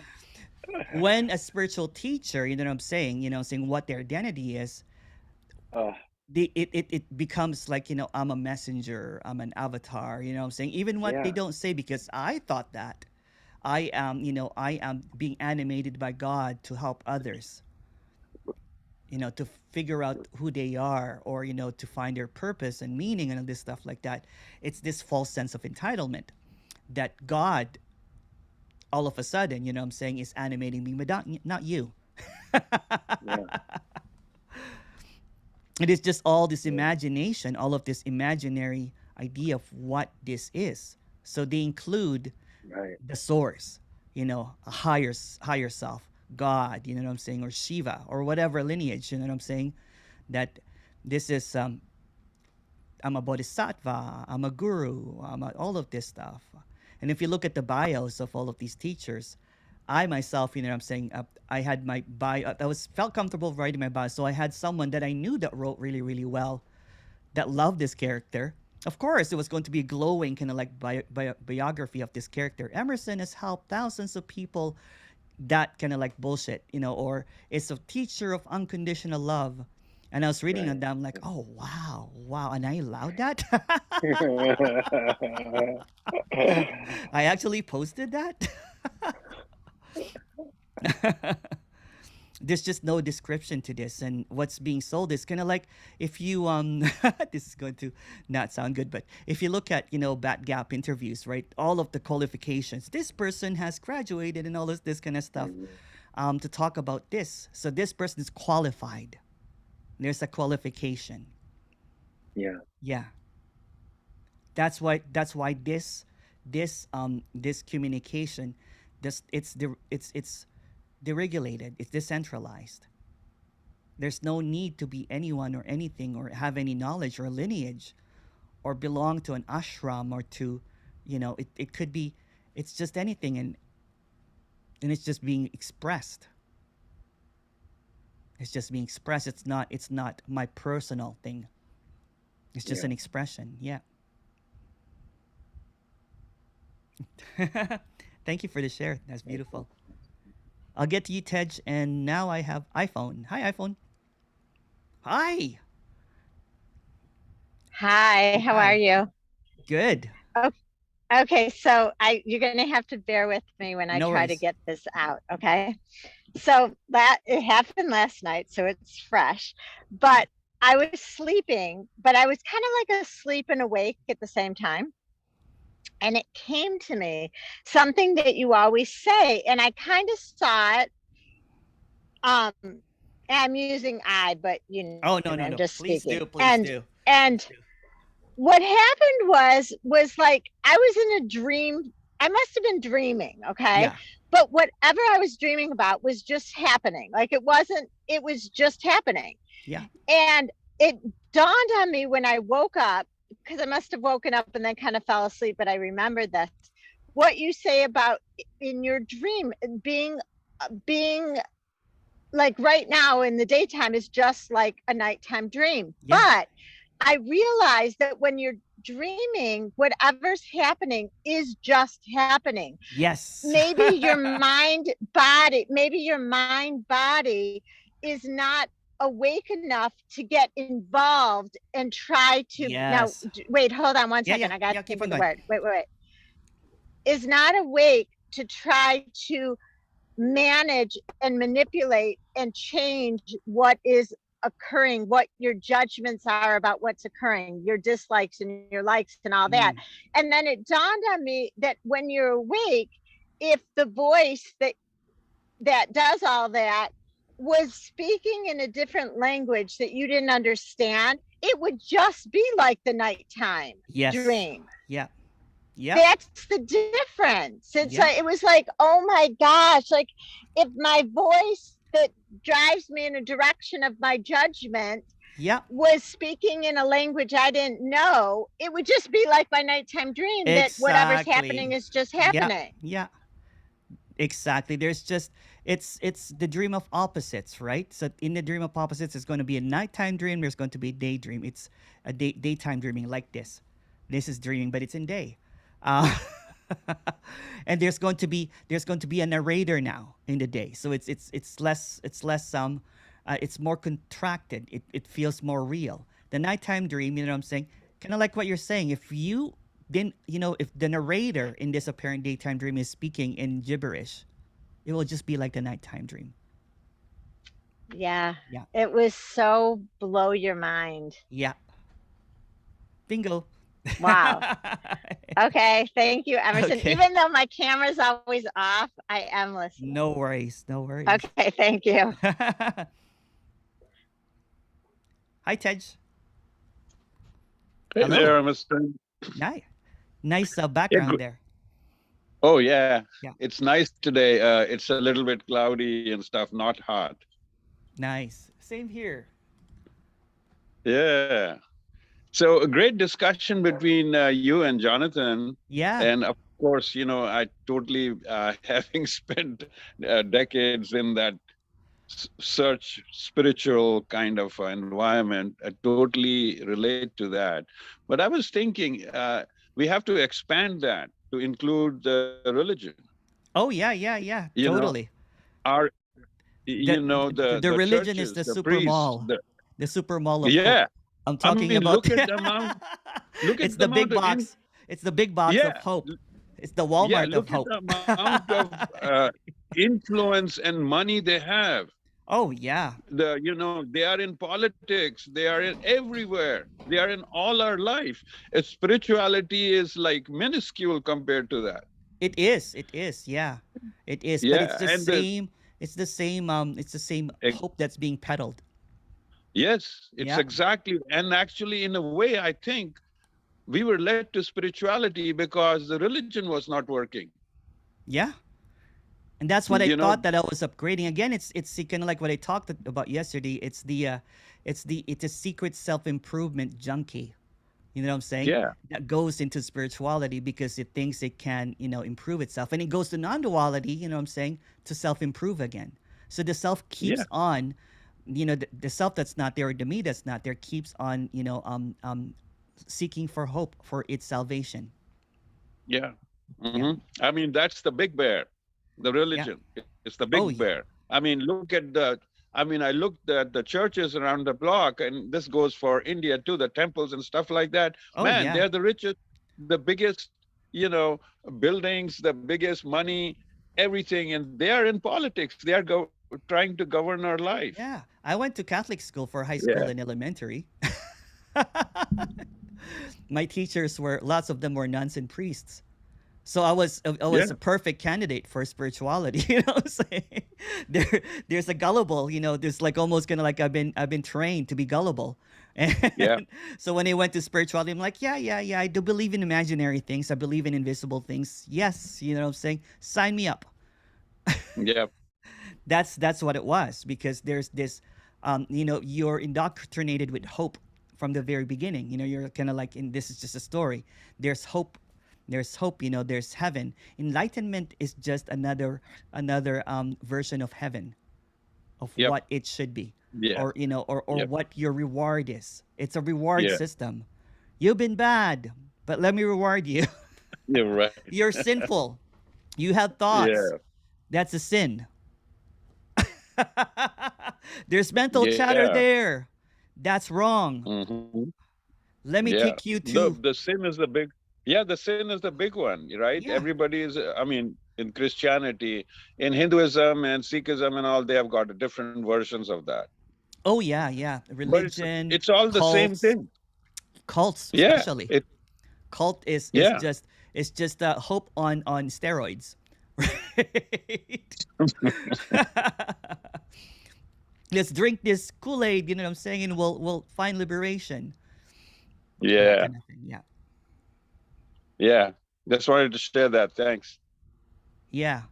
When a spiritual teacher, what I'm saying, saying what their identity is, Uh, it becomes like, I'm a messenger, I'm an avatar, I'm saying, even what they yeah. don't say, because I thought that I am being animated by God to help others, to figure out who they are, or to find their purpose and meaning and all this stuff like that. It's this false sense of entitlement that God all of a sudden, I'm saying, is animating me, but not you. Yeah. It is just all this Yeah. imagination, all of this imaginary idea of what this is. So they include Right. the source, a higher self, God, what I'm saying, or Shiva, or whatever lineage, what I'm saying, that this is, I'm a bodhisattva, I'm a guru, all of this stuff. And if you look at the bios of all of these teachers, I myself, what I'm saying, I had my bio, I was felt comfortable writing my bio, so I had someone that I knew that wrote really, really well, that loved this character. Of course, it was going to be a glowing kind of like biography of this character. Emerson has helped thousands of people. That kind of like bullshit, or it's a teacher of unconditional love. And I was reading on Right. that, I'm like, oh wow, wow, and I allowed that. I actually posted that. There's just no description to this, and what's being sold is kind of like, if you this is going to not sound good, but if you look at bat gap interviews, right, all of the qualifications, this person has graduated and all this kind of stuff, Mhm. to talk about this, so this person is qualified. There's a qualification. Yeah. Yeah, that's why this communication, it's deregulated, it's decentralized. There's no need to be anyone or anything or have any knowledge or lineage or belong to an ashram or to, it could be, it's just anything, and it's just being expressed. It's just being expressed. It's not my personal thing. It's just Yeah. an expression. Yeah. Thank you for the share. That's beautiful. I'll get to you, Tej, and now I have iPhone. Hi, iPhone. Hi. Hi, how are Hi. you? Good. Oh, okay, so you're gonna have to bear with me when I No try to worries. get this out, okay? So that it happened last night, so it's fresh. But I was sleeping, but I was kind of like asleep and awake at the same time. And it came to me something that you always say, and I kind of saw it. Um, I'm using I, but Oh no, no, I'm no. just Please speaking. do, please do. And what happened was like I was in a dream. I must have been dreaming, okay? Yeah. But whatever I was dreaming about was just happening. Like it was just happening. Yeah. And it dawned on me when I woke up, because I must have woken up and then kind of fell asleep, but I remembered this. What you say about in your dream being like right now in the daytime is just like a nighttime dream. Yeah. But I realized that when you're dreaming, whatever's happening is just happening. Yes. Maybe your mind body is not awake enough to get involved and try to now Yes. wait, hold on one Yeah, yeah, second. I got yeah. to Keep think on of the going. word. Wait. Is not awake to try to manage and manipulate and change what is occurring, what your judgments are about what's occurring, your dislikes and your likes and all that. Mm. And then it dawned on me that when you're awake, if the voice that does all that was speaking in a different language that you didn't understand, it would just be like the nighttime Yes. dream. Yeah. Yep. That's the difference. It's Yep. like it was like, oh my gosh, like if my voice that drives me in a direction of my judgment Yep. was speaking in a language I didn't know, it would just be like my nighttime dream that whatever's happening Exactly. is just Yeah. happening. Yeah. Exactly. There's just, it's the dream of opposites, right? So in the dream of opposites, it's going to be a nighttime dream. There's going to be a daydream. It's a daytime dreaming like this. This is dreaming, but it's in day. Uh, and there's going to be a narrator now in the day. So it's more contracted. It feels more real. The nighttime dream, you know what I'm saying? Kind of like what you're saying. If you then if the narrator in this apparent daytime dream is speaking in gibberish, it will just be like the nighttime dream. Yeah. Yeah. It was so blow your mind. Yeah. Bingo. Wow. Okay. Thank you, Emerson. Okay. Even though my camera's always off, I am listening. No worries. No worries. Okay. Thank you. Hi, Tej. Hey Hello. there, Emerson. Nice Yeah, background there. oh, yeah. Yeah. It's nice today. It's a little bit cloudy and stuff, not hot. Nice. Same here. Yeah. So a great discussion between you and Jonathan. Yeah. And of course, I totally, having spent decades in that search spiritual kind of environment. I totally relate to that. But I was thinking we have to expand that to include the religion. Oh yeah, yeah, yeah, You know, totally. our The the the religion is churches, the the super priests, mall, the super mall of hope. yeah. I'm I talking mean, about. look It's at the the big amount of box. It's the big box of yeah, hope. It's the yeah. Walmart of Look at hope. the amount of influence and money they have. Oh yeah, They are in politics, they are in everywhere, they are in all our life. Spirituality is like minuscule compared to that. it is. It is. Yeah, it is. But it's Yeah, the and same. It's the same. It's the same ex- hope that's being peddled. yes, it's Yeah, exactly. And actually, in a way, I think we were led to spirituality because the religion was not working. yeah. And that's what I you know thought that I was upgrading. Again, it's kind of like what I talked about yesterday. It's a secret self improvement junkie. You know what I'm saying? yeah, That goes into spirituality because it thinks it can, improve itself. And it goes to non duality, you know what I'm saying, to self improve again. So the self yeah, keeps on, the self that's not there, or the me that's not there, keeps on, seeking for hope for its salvation. yeah. Yeah. I mean, that's the big bear. The Yeah. religion is the big Oh, bear. yeah. I mean, look at I looked at the churches around the block, and this goes for India too, the temples and stuff like that. Oh, Man, yeah. they're the richest, the biggest, you know, buildings, the biggest money, everything. And they are in politics. They are trying to govern our life. Yeah. I went to Catholic school for high Yeah. school and elementary. My teachers were, lots of them were nuns and priests. So I was Yeah. a perfect candidate for spirituality. You know what I'm saying? There's a gullible. There's like almost kind of like I've been trained to be gullible, and Yeah. so when I went to spirituality, I'm like, yeah, yeah, yeah. I do believe in imaginary things. I believe in invisible things. Yes, you know what I'm saying. Sign me up. Yeah. That's what it was, because there's this, you're indoctrinated with hope from the very beginning. You're kind of like, in this is just a story. There's hope. There's hope. There's heaven. Enlightenment is just another version of heaven, of Yep. what it should be, Yeah. or Yep. what your reward is. It's a reward Yeah. system. You've been bad, but let me reward you. You're right. You're sinful. You have thoughts. Yeah. That's a sin. There's mental chatter Yeah. there. That's wrong. hmm Let me Yeah. take you The to. the sin is the big. Yeah, the sin is the big one, right? Yeah. Everybody is. I mean, in Christianity, in Hinduism and Sikhism and all, they have got different versions of that. Oh yeah, yeah. But Religion, it's all the same cults, thing. cults Yeah. especially. It. Cult is Yeah. just, hope on steroids, right? Let's drink this Kool Aid. You know what I'm saying? And we'll find liberation. That Yeah. kind of thing. Yeah. Yeah. Just wanted to share that. Thanks. Yeah.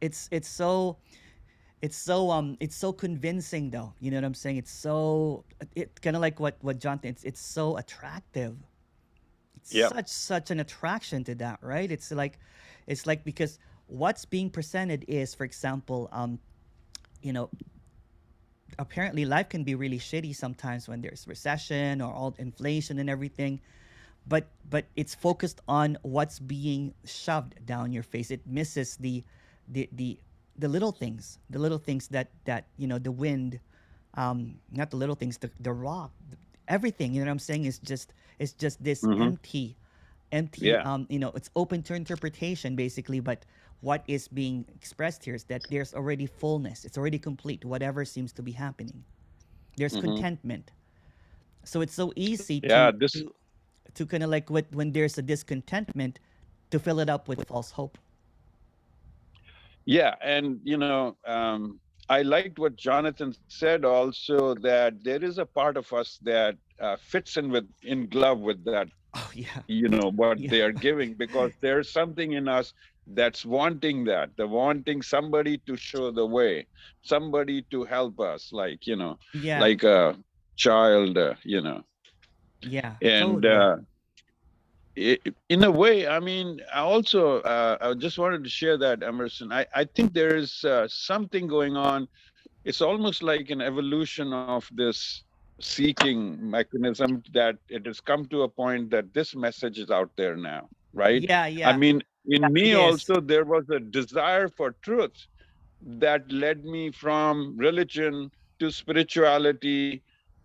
It's so convincing, though. You know what I'm saying? It kind of like what Jonathan. It's so attractive. It's Yeah. such an attraction to that, right? It's like because what's being presented is, for example, you know apparently life can be really shitty sometimes when there's recession or all inflation and everything, but it's focused on what's being shoved down your face. It misses the the the little things that the wind, not the little things, the rock, everything, you know what I'm saying, is just this hmm empty, Yeah. it's open to interpretation basically. But what is being expressed here is that there's already fullness, it's already complete, whatever seems to be happening. There's hmm contentment. So it's so easy Yeah. to This. to to kind of like, when there's a discontentment, to fill it up with false hope. Yeah, and I liked what Jonathan said also, that there is a part of us that fits in glove with that, Oh yeah. what Yeah. they are giving, because there's something in us that's wanting that, the wanting somebody to show the way, somebody to help us, Yeah. like a child, Yeah, and totally. in a way, I mean, I just wanted to share that, Emerson. I think there is something going on. It's almost like an evolution of this seeking mechanism, that it has come to a point that this message is out there now, right? Yeah, I yeah, mean, in it me is. also, there was a desire for truth that led me from religion to spirituality,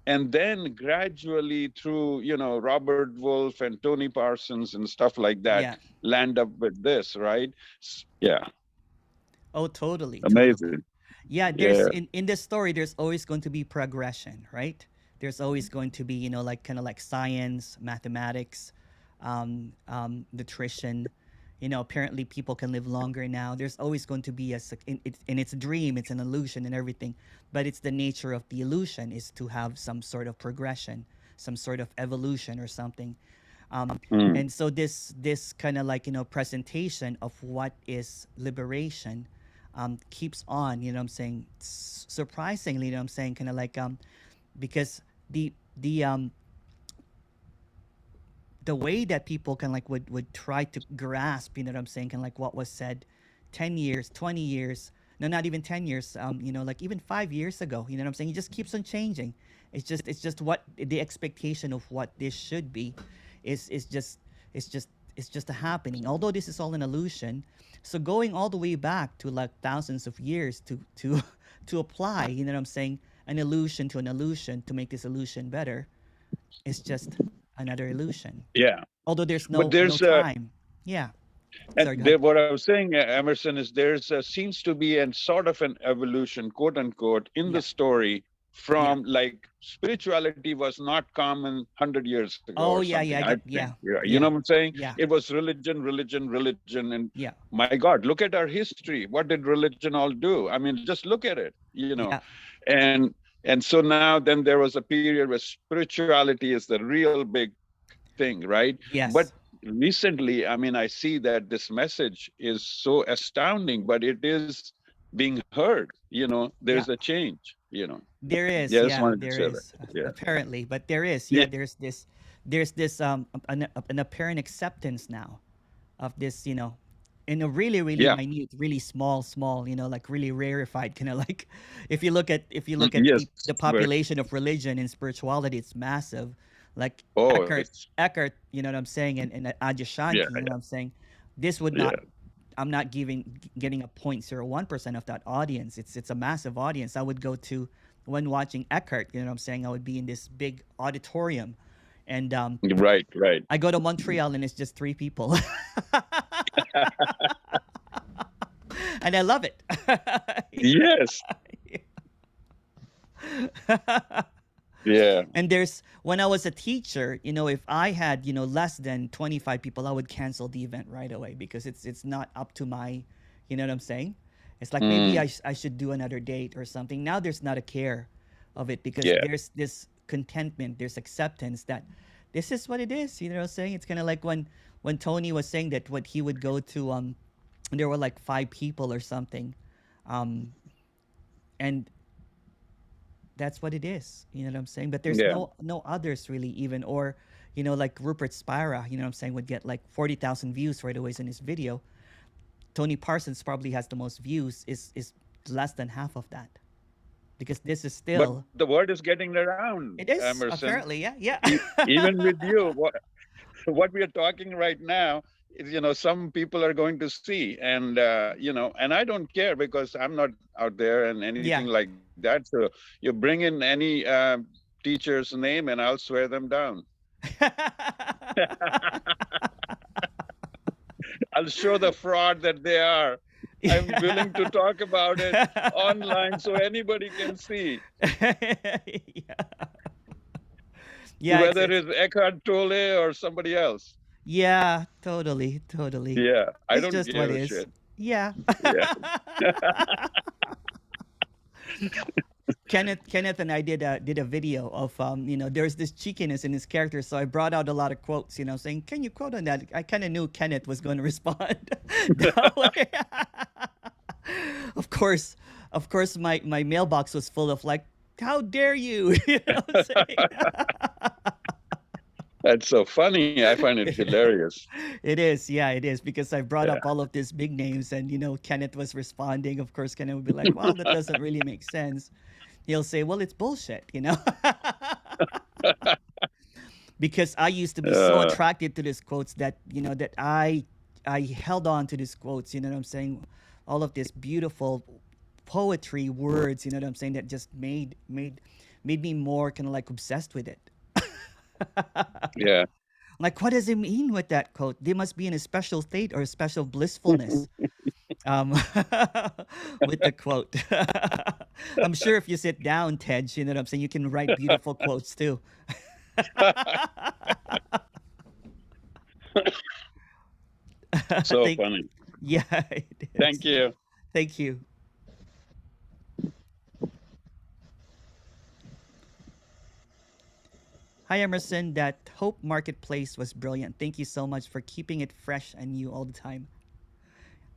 and then gradually through, Robert Wolf and Tony Parsons and stuff like that, Yeah. land up with this, right? Yeah. Oh, totally, totally. Amazing. Yeah, Yeah. there's in this story there's always going to be progression, right? There's always going to be, like kind of like science, mathematics, nutrition. Apparently people can live longer now. There's always going to be and it's a dream, it's an illusion and everything, but it's the nature of the illusion is to have some sort of progression, some sort of evolution or something. um, Mm. and so this kind of like presentation of what is liberation keeps on, I'm saying, surprisingly, I'm saying, kind of like because the the um the way that people can like would try to grasp, I'm saying, kind of like what was said 10 years, 20 years, no, not even 10 years, like even 5 years ago, what I'm saying, it just keeps on changing. It's just what the expectation of what this should be is just it's just it's just a happening, although this is all an illusion. So going all the way back to like thousands of years to to apply, what I'm saying, an illusion to an illusion to make this illusion better, it's just another illusion, Yeah. although there's But no there's a time. Yeah. And Sorry, go ahead. there, what I was saying, Emerson, is seems to be an sort of an evolution, quote unquote, in the Yeah. story Yeah. from like spirituality was not common 100 years ago or Oh yeah, something. yeah, I I get, think, yeah. yeah, you know Yeah. what I'm saying? Yeah. It was religion, religion, religion, and Yeah. my God, look at our history. What did religion all do? I mean, just look at it, Yeah. and so now then there was a period where spirituality is the real big thing, right? But Yes. recently, I mean, I see that this message is so astounding, but it is being heard. There's Yeah. a change. There is. Yeah, I just Yeah, wanted to there say that. is. Yeah. Apparently, but there is. Yeah. Yeah, there's this an apparent acceptance now of this, in a really really Yeah. minute, really small, like really rarefied, kind of like, if you look at Yes. the population of religion and spirituality, it's massive. Like Oh, Eckhart, it's Eckhart, what I'm saying, and yeah, Adyashanti, what I'm saying, this would yeah. not. I'm not getting a 0.01% of that audience. It's a massive audience. I would go to, when watching Eckhart, what I'm saying, I would be in this big auditorium, and Right, right. I go to Montreal and it's just three people. And I love it. Yes. Yeah. And there's, when I was a teacher, if I had, less than 25 people, I would cancel the event right away, because it's not up to my, what I'm saying? It's like, maybe Mm, I should do another date or something. Now there's not a care of it, because yeah. there's this contentment, there's acceptance that this is what it is. You know what I'm saying? It's kind of like when Tony was saying that what he would go to, there were like 5 people or something, um, and that's what it is. You know what I'm saying? But there's Yeah. no others really, even, or like Rupert Spira, what I'm saying, would get like 40,000 views right away in his video. Tony Parsons probably has the most views, is less than half of that, because this is But still, the word is getting around, it is Emerson. apparently, yeah, yeah. Even with you, what we are talking right now is, some people are going to see, and and I don't care, because I'm not out there and anything Yeah. like that. So you bring in any teacher's name and I'll swear them down. I'll show the fraud that they are. I'm willing to talk about it online so anybody can see, Yeah. Yeah, whether it's Eckhart Tolle or somebody else. yeah, totally. Yeah, I It's don't just what give a is. shit. Yeah. Yeah. Kenneth and I did a video of, there's this cheekiness in his character, so I brought out a lot of quotes, saying, "Can you quote on that?" I kind of knew Kenneth was going to respond that way. Of course, my mailbox was full of like, "How dare you?" You know what I'm saying? That's so funny. I find it hilarious. It is, yeah, it is, because I brought Yeah. up all of these big names, and Kenneth was responding. Of course, Kenneth would be like, "Well, that doesn't really make sense." He'll say, "Well, it's bullshit." Because I used to be so Uh, attracted to these quotes that that I held on to these quotes. You know what I'm saying? All of this beautiful poetry words. You know what I'm saying? That just made me more kind of like obsessed with it. yeah. Like, what does it mean with that quote? They must be in a special state or a special blissfulness um, with the quote. I'm sure if you sit down, Ted, you know what I'm saying, you can write beautiful quotes too. So Thank, funny. yeah, it Thank is. you. Thank you. Hi, Emerson. That Hope Marketplace was brilliant. Thank you so much for keeping it fresh and new all the time.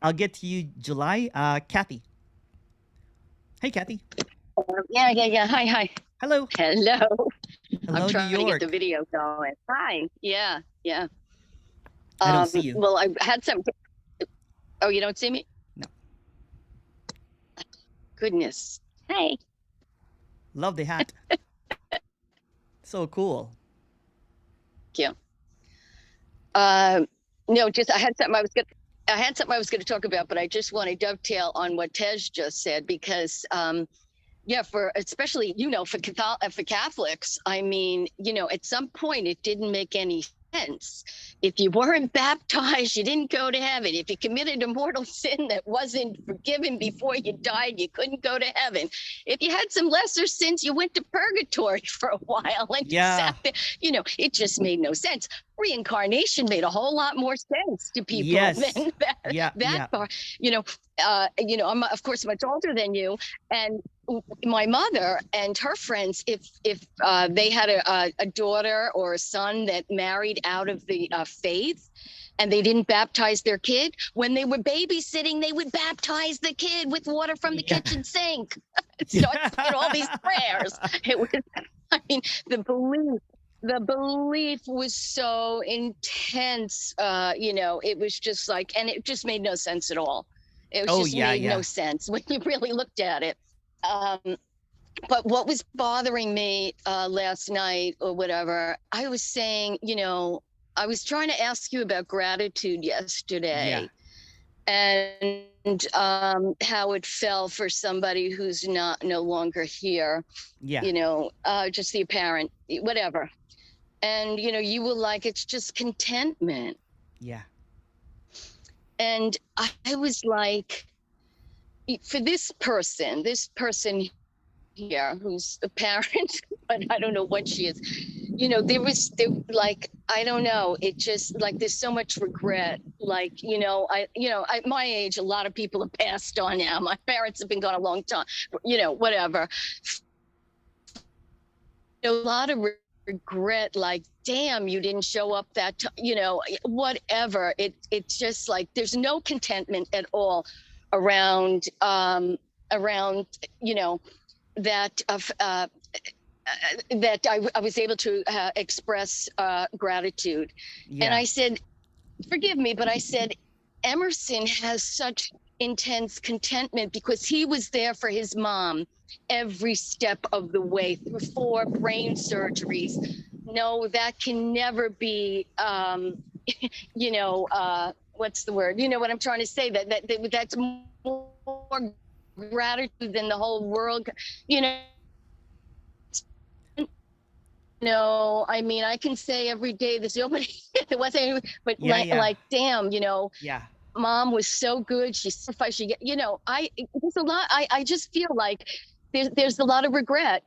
I'll get to you, July. Kathy. Hey, Kathy. Yeah. Hi. Hello. Hello. I'm Hello, New trying to get the York. video going. Hi. Yeah. I don't see you. Well, I had some. Oh, you don't see me? No. Goodness. Hey. Love the hat. So cool. Thank you. No, just I had something I was gonna talk about, but I just want to dovetail on what Tej just said because yeah, for especially, for Catholics, I mean, at some point it didn't make any sense. If you weren't baptized, you didn't go to heaven. If you committed a mortal sin that wasn't forgiven before you died, you couldn't go to heaven. If you had some lesser sins, you went to purgatory for a while and you Yeah. sat there. It just made no sense. Reincarnation made a whole lot more sense to people Yes. than Yeah. that part. I'm of course much older than you, and my mother and her friends, if they had a daughter or a son that married out of the faith and they didn't baptize their kid, when they were babysitting, they would baptize the kid with water from the Yeah. kitchen sink. Start saying all these prayers. It was, I mean, the belief was so intense. It was just like, and it just made no sense at all. It was Oh, just yeah, made no yeah. sense when you really looked at it. But what was bothering me last night or whatever, I was saying, I was trying to ask you about gratitude Yeah. yesterday and how it fell for somebody who's no longer here, Yeah. just the apparent, whatever. And, you were like, it's just contentment. Yeah. And I was like, for this person here who's a parent, but I don't know what she is. There like, I don't know. It just like, there's so much regret. Like, at my age, a lot of people have passed on now. My parents have been gone a long time, whatever. A lot of regret, like, damn, you didn't show up that whatever. It's just like, there's no contentment at all around, that that I was able to express gratitude. Yeah. And I said, forgive me, but I said, Emerson has such intense contentment because he was there for his mom every step of the way through 4 brain surgeries. No, that can never be, what's the word? You know what I'm trying to say? That's more gratitude than the whole world, No, I mean, I can say every day there's nobody, there wasn't any, but Yeah. Yeah. like, damn, Yeah. mom was so good. She sacrificed. There's a lot. I just feel like there's a lot of regret,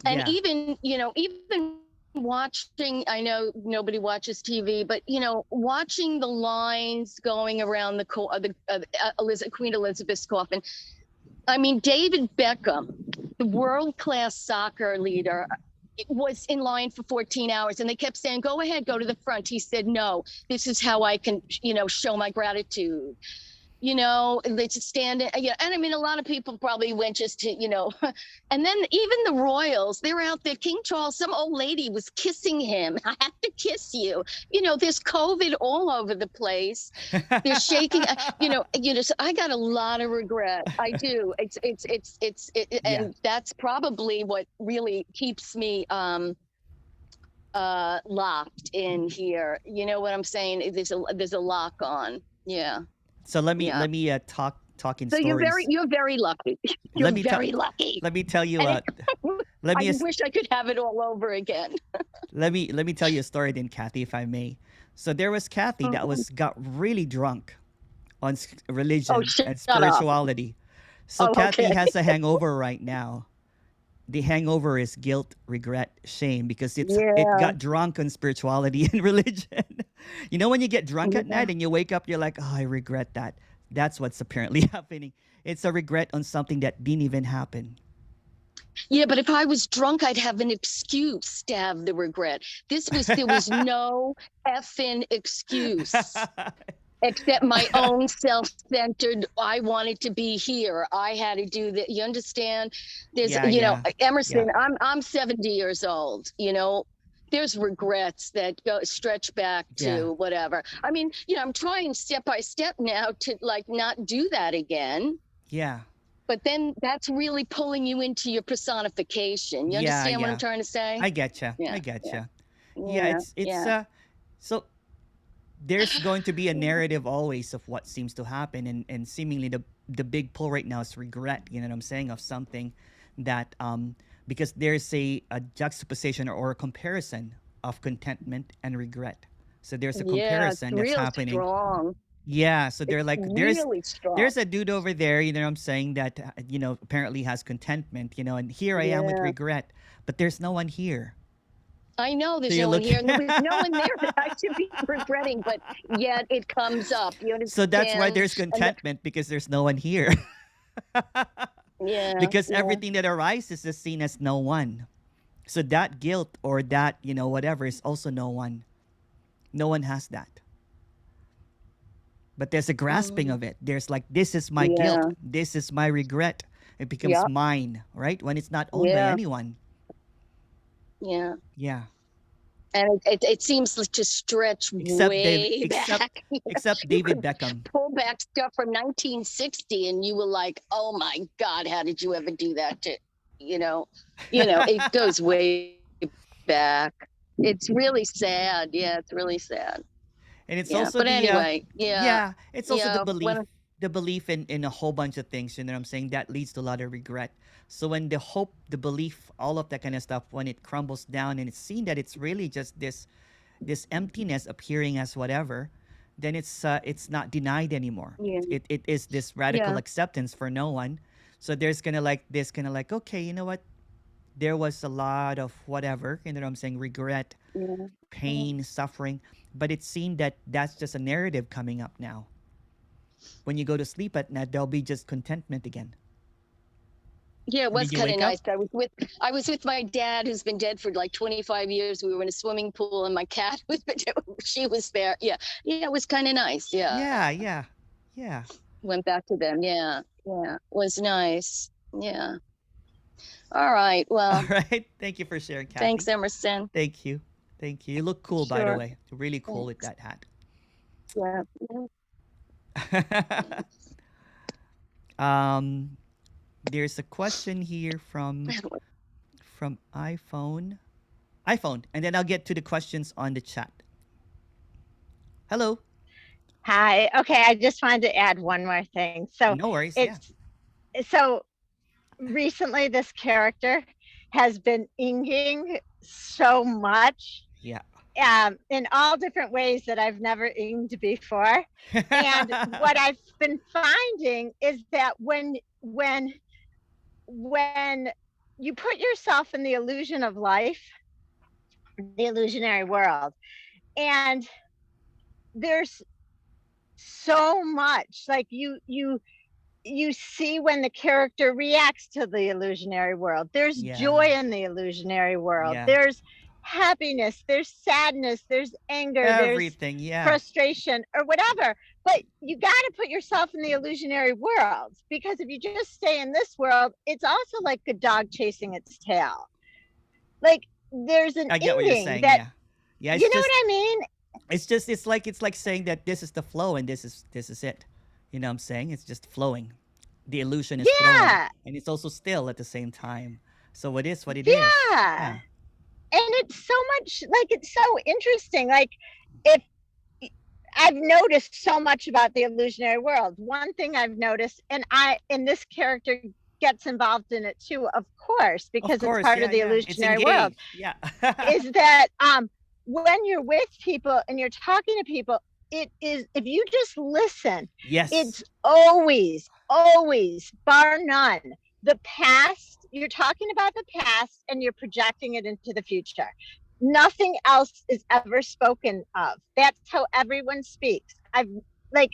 and Yeah. even watching. I know nobody watches TV, but watching the lines going around the Queen Elizabeth's coffin. I mean, David Beckham, the world-class soccer leader, was in line for 14 hours and they kept saying, go ahead, go to the front. He said, no, this is how I can, show my gratitude. you know, they just stand, you know, and I mean, a lot of people probably went just to, you know, and then even the royals, they're out there. King Charles, some old lady was kissing him. I have to kiss you. You know, there's COVID all over the place. They're shaking, you know, so I got a lot of regret. I do. And that's probably what really keeps me, locked in here. You know what I'm saying? There's a lock on. Yeah. So let me talk in So stories. you're very lucky. You're Let me very lucky. Let me tell you. And Let me I wish I could have it all over again. let me tell you a story then, Kathy, if I may. So there was Kathy that got really drunk on religion shut and up. spirituality. So Oh, Kathy okay. has a hangover right now. The hangover is guilt, regret, shame because it got drunk on spirituality and religion. You know, when you get drunk at night and you wake up, you're like, oh, I regret that. That's what's apparently happening. It's a regret on something that didn't even happen. Yeah, but if I was drunk, I'd have an excuse to have the regret. There was no effing excuse. Except my own self-centered, I wanted to be here. I had to do that. You understand? There's, know, Emerson, I'm 70 years old, you know, there's regrets that stretch back to whatever. I mean, you know, I'm trying step by step now to like not do that again. Yeah. But then that's really pulling you into your personification. You understand what I'm trying to say? I getcha. I getcha. Yeah, it's so there's going to be a narrative always of what seems to happen, and seemingly the big pull right now is regret, you know what I'm saying, of something that because there's a juxtaposition or a comparison of contentment and regret. So there's a comparison that's happening. Strong. Yeah, so they're like really there's a dude over there, you know what I'm saying, that you know, apparently has contentment, you know, and here I am with regret, but there's no one here. I know there's no one here, and there's no one there that I should be regretting, but yet it comes up. You understand? So that's why there's contentment, because there's no one here. Because everything that arises is seen as no one. So that guilt or that, you know, whatever is also no one. No one has that. But there's a grasping of it. There's like, this is my guilt. This is my regret. It becomes mine, right? When it's not owned by anyone. Yeah. Yeah. And it seems to stretch way back. Except David Beckham. Pull back stuff from 1960, and you were like, "Oh my God, how did you ever do that?" To you know, it goes way back. It's really sad. Yeah, it's really sad. And it's also but anyway, it's also the belief in a whole bunch of things, you know what I'm saying, that leads to a lot of regret. So when the hope, the belief, all of that kind of stuff, when it crumbles down and it's seen that it's really just this emptiness appearing as whatever, then it's not denied anymore. It is this radical acceptance for no one. So there's kind of like okay, you know what, there was a lot of whatever, you know what I'm saying, regret, pain, suffering, but it's seen that that's just a narrative coming up now. When you go to sleep at night, there'll be just contentment again. Yeah, it was kind of nice. I was with my dad, who's been dead for like 25 years. We were in a swimming pool, and my cat she was there. Yeah, it was kind of nice. Yeah. Went back to them. Yeah, it was nice. Yeah. All right. Well. All right. Thank you for sharing, Kathy. Thanks, Emerson. Thank you. You look cool, by the way. Really cool with that hat. Yeah. There's a question here from iPhone, and then I'll get to the questions on the chat. Hello. Hi. Okay, I just wanted to add one more thing. So no worries. So recently, this character has been inging so much. Yeah. In all different ways that I've never inged before. And what I've been finding is that when you put yourself in the illusion of life, the illusionary world, and there's so much, like you see when the character reacts to the illusionary world, there's joy in the illusionary world, there's happiness, there's sadness, there's anger, everything, there's frustration or whatever. but you got to put yourself in the illusionary world, because if you just stay in this world, it's also like a dog chasing its tail. Like there's an I get what you're ending saying. that, Yeah, yeah. you It's know what just I mean? it's like saying that this is the flow and this is it. You know what I'm saying? It's just flowing. The illusion is flowing, Yeah, and it's also still at the same time. So it is what it is. yeah. Yeah. And it's so much, like, it's so interesting. Like, if I've noticed so much about the illusionary world, one thing I've noticed, and this character gets involved in it too, of course, Of because it's course. part Yeah. of the Yeah. It's illusionary world, engaged. Yeah. is that when you're with people and you're talking to people, it is, if you just listen, Yes. it's always, bar none, the past. You're talking about the past and you're projecting it into the future. Nothing else is ever spoken of. That's how everyone speaks. I've, like,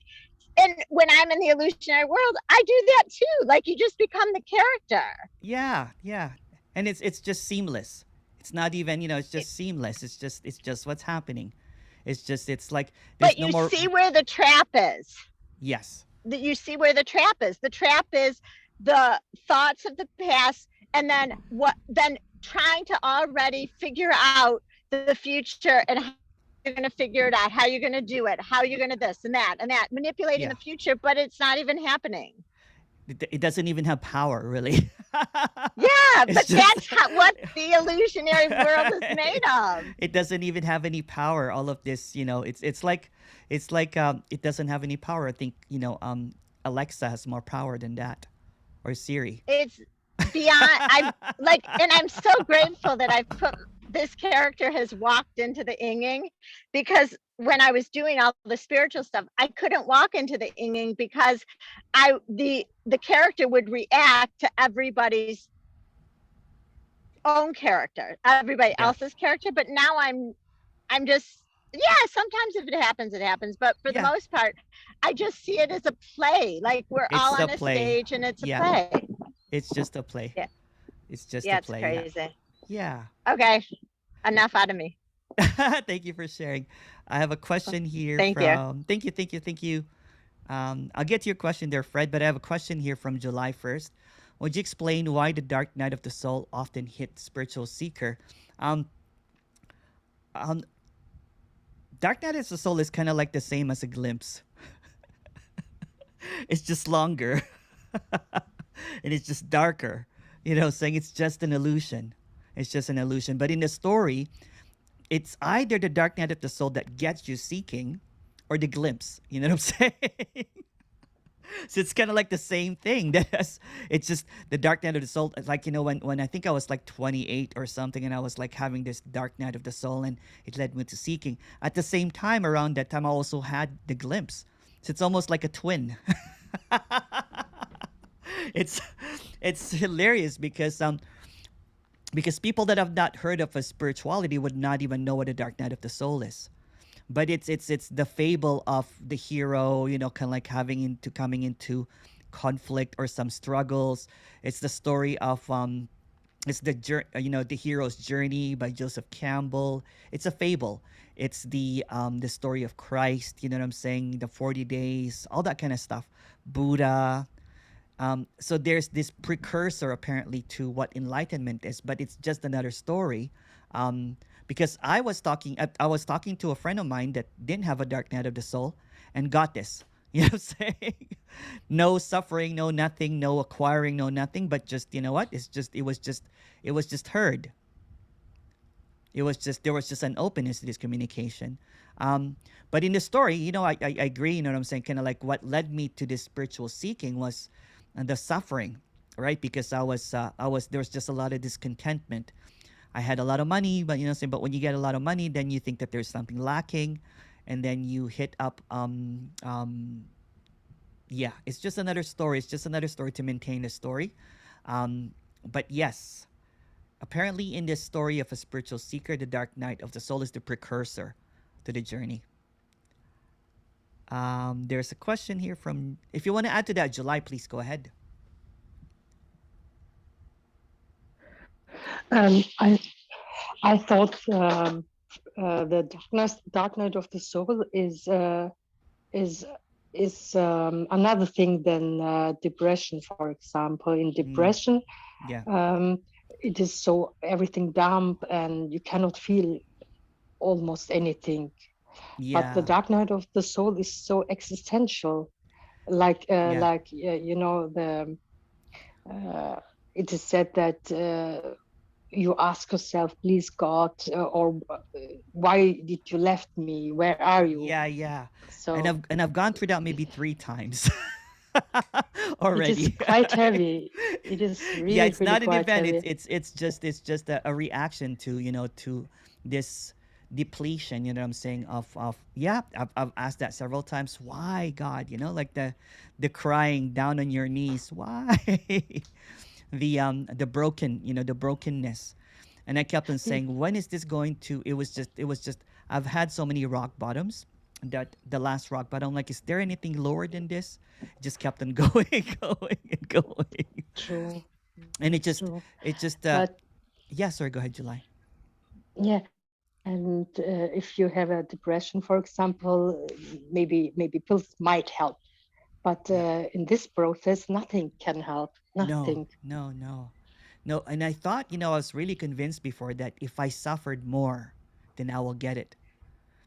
and when I'm in the illusionary world, I do that too. Like, you just become the character. Yeah. Yeah. And it's just seamless. It's not even, it's It, just seamless. It's just what's happening. It's like but there's no you more. see where the trap is. Yes. You see where the trap is. The trap is the thoughts of the past, and then trying to already figure out the future and how you're going to figure it out, how you're going to do it, how you're going to this and that, manipulating Yeah. the future, but it's not even happening. It doesn't even have power, really. Yeah, It's but just that's what the illusionary world is made of. it doesn't even have any power. All of this, it's like it doesn't have any power. I think Alexa has more power than that, or Siri. It's beyond, I'm like, and I'm so grateful that I've put, this character has walked into the inging, because when I was doing all the spiritual stuff, I couldn't walk into the inging because the character would react to everybody's own character, everybody Yeah, else's character. But now I'm just, yeah, sometimes if it happens, it happens, but for the yeah. most part, I just see it as a play. Like, we're all It's a on a play. stage and it's a Yeah, play. it's just a play. Yeah, It's just a yeah, it's play. Yeah, crazy. yeah. Okay, enough out of me. Thank you for sharing. I have a question here Thank you. from. Thank you. I'll get to your question there, Fred, but I have a question here from July 1st. Would you explain why the dark night of the soul often hits spiritual seeker? Um, um, dark night of the soul is kind of like the same as a glimpse. It's just longer, and it's just darker. Saying it's just an illusion. It's just an illusion. But in the story, it's either the dark night of the soul that gets you seeking, or the glimpse. You know what I'm saying? So it's kind of like the same thing. It's just the dark night of the soul. Like, when I think I was like 28 or something, and I was like having this dark night of the soul, and it led me to seeking. At the same time, around that time, I also had the glimpse. So it's almost like a twin. it's it's hilarious because people that have not heard of a spirituality would not even know what a dark night of the soul is. But it's the fable of the hero, kind of like coming into conflict or some struggles. It's the story of it's the hero's journey by Joseph Campbell. It's a fable. It's the story of Christ. You know what I'm saying? The 40 days, all that kind of stuff. Buddha. So there's this precursor apparently to what enlightenment is, but it's just another story. Because I was talking to a friend of mine that didn't have a dark night of the soul and got this. You know what I'm saying? No suffering, no nothing, no acquiring, no nothing, but just, you know what? It was just heard. There was just an openness to this communication. But in the story, I agree. You know what I'm saying? Kind of like what led me to this spiritual seeking was the suffering, right? Because there was just a lot of discontentment. I had a lot of money, but but when you get a lot of money, then you think that there's something lacking, and then you hit up. Yeah, it's just another story. It's just another story to maintain the story. But yes, apparently, in this story of a spiritual seeker, the dark night of the soul is the precursor to the journey. There's a question here from. If you want to add to that, July, please go ahead. Um, I I thought the dark night of the soul is is another thing than depression, for example. In Mm, depression, yeah. um, it is so everything dumb and you cannot feel almost anything. But the Yeah. dark night of the soul is so existential, Yeah. you know, the it is said that you ask yourself, please God, or why did you left me? Where are you? Yeah, yeah. And So I've gone through that maybe 3 times it is already. quite heavy. It is Yeah, really, it's really not an quite event. heavy. It's just a reaction to to this depletion. You know what I'm saying? Of yeah. I've asked that several times. Why God? Like the crying down on your knees. Why? The broken. The brokenness. And I kept on Y- saying, when is this going to? It was just. I've had so many rock bottoms. That the last rock bottom, like, is there anything lower than this? It just kept on going, going, and going. True, And true. it just But yeah, sorry, go ahead, July. yeah, and if you have a depression, for example, maybe pills might help. But Yeah. in this process, nothing can help. No, Nothing. no, no, no. And I thought, I was really convinced before that if I suffered more, then I will get it.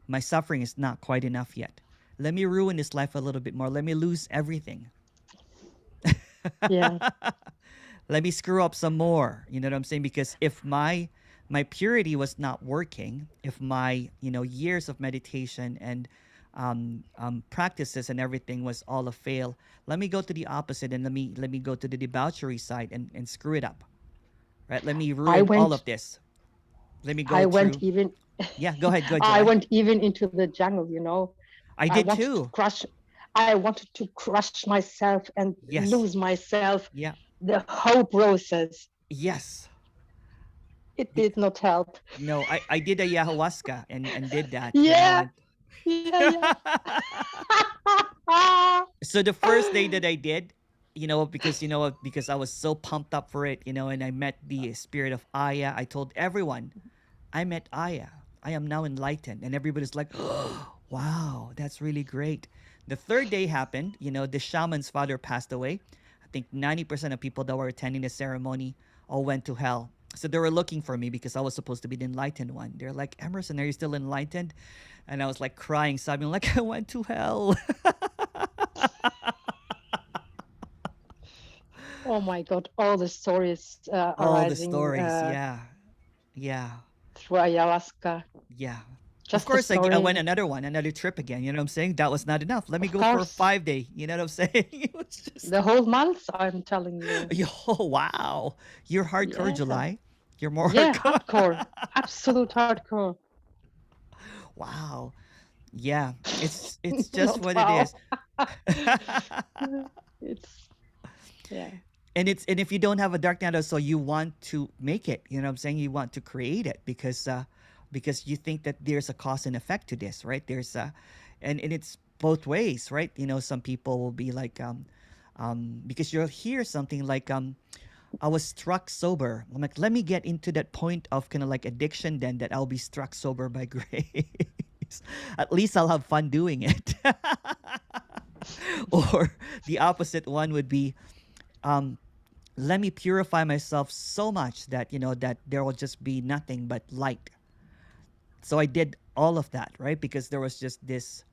My suffering is not quite enough yet. Let me ruin this life a little bit more. Let me lose everything. Yeah. Let me screw up some more. You know what I'm saying? Because if my purity was not working, if my years of meditation and practices and everything was all a fail, let me go to the opposite, and let me go to the debauchery side and screw it up. Right? Let me I ruin all of went this. Let me go I went through. even Yeah, go ahead, I July. went even into the jungle, you know. I I did wanted to too. crush I wanted to crush myself and Yes. lose myself. Yeah. The whole process. Yes. It Be- did not help. no, I did a ayahuasca and did that. Yeah, And yeah, yeah. so the first day that I did, because because I was so pumped up for it, and I met the spirit of Aya. I told everyone, I met Aya. I am now enlightened, and everybody's like, oh, "Wow, that's really great." The third day happened. The shaman's father passed away. I think 90% of people that were attending the ceremony all went to hell. So they were looking for me because I was supposed to be the enlightened one. They're like, Emerson, are you still enlightened? And I was like crying, sobbing, like, I went to hell. Oh my God, all the stories All the arising stories, yeah, yeah, through ayahuasca. yeah. Of Just a course, I went story, another trip again. You know what I'm saying? That was not enough. Let me of go for a course. 5 day. You know what I'm saying? It was just, The whole month, I'm telling you. yo, wow. You're hardcore, Yeah, July. You're more yeah, hardcore. hardcore, absolute hardcore. Wow. Yeah, it's just Not what it wow. is. It's yeah, And if you don't have a dark night, so you want to make it. You know what I'm saying? You want to create it because you think that there's a cause and effect to this, right? There's and it's both ways, right? Some people will be like because you'll hear something like I was struck sober. I'm like, let me get into that point of kind of like addiction, then that I'll be struck sober by grace. At least I'll have fun doing it. Or the opposite one would be um, let me purify myself so much that that there will just be nothing but light. So I did all of that, right? Because there was just this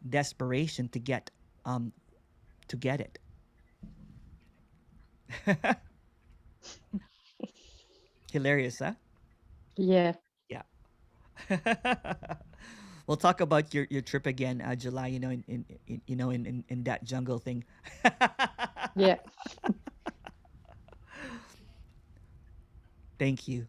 desperation um to get it. Hilarious, huh? yeah, Yeah. We'll talk about your trip again, July. In that jungle thing. yeah. Thank you.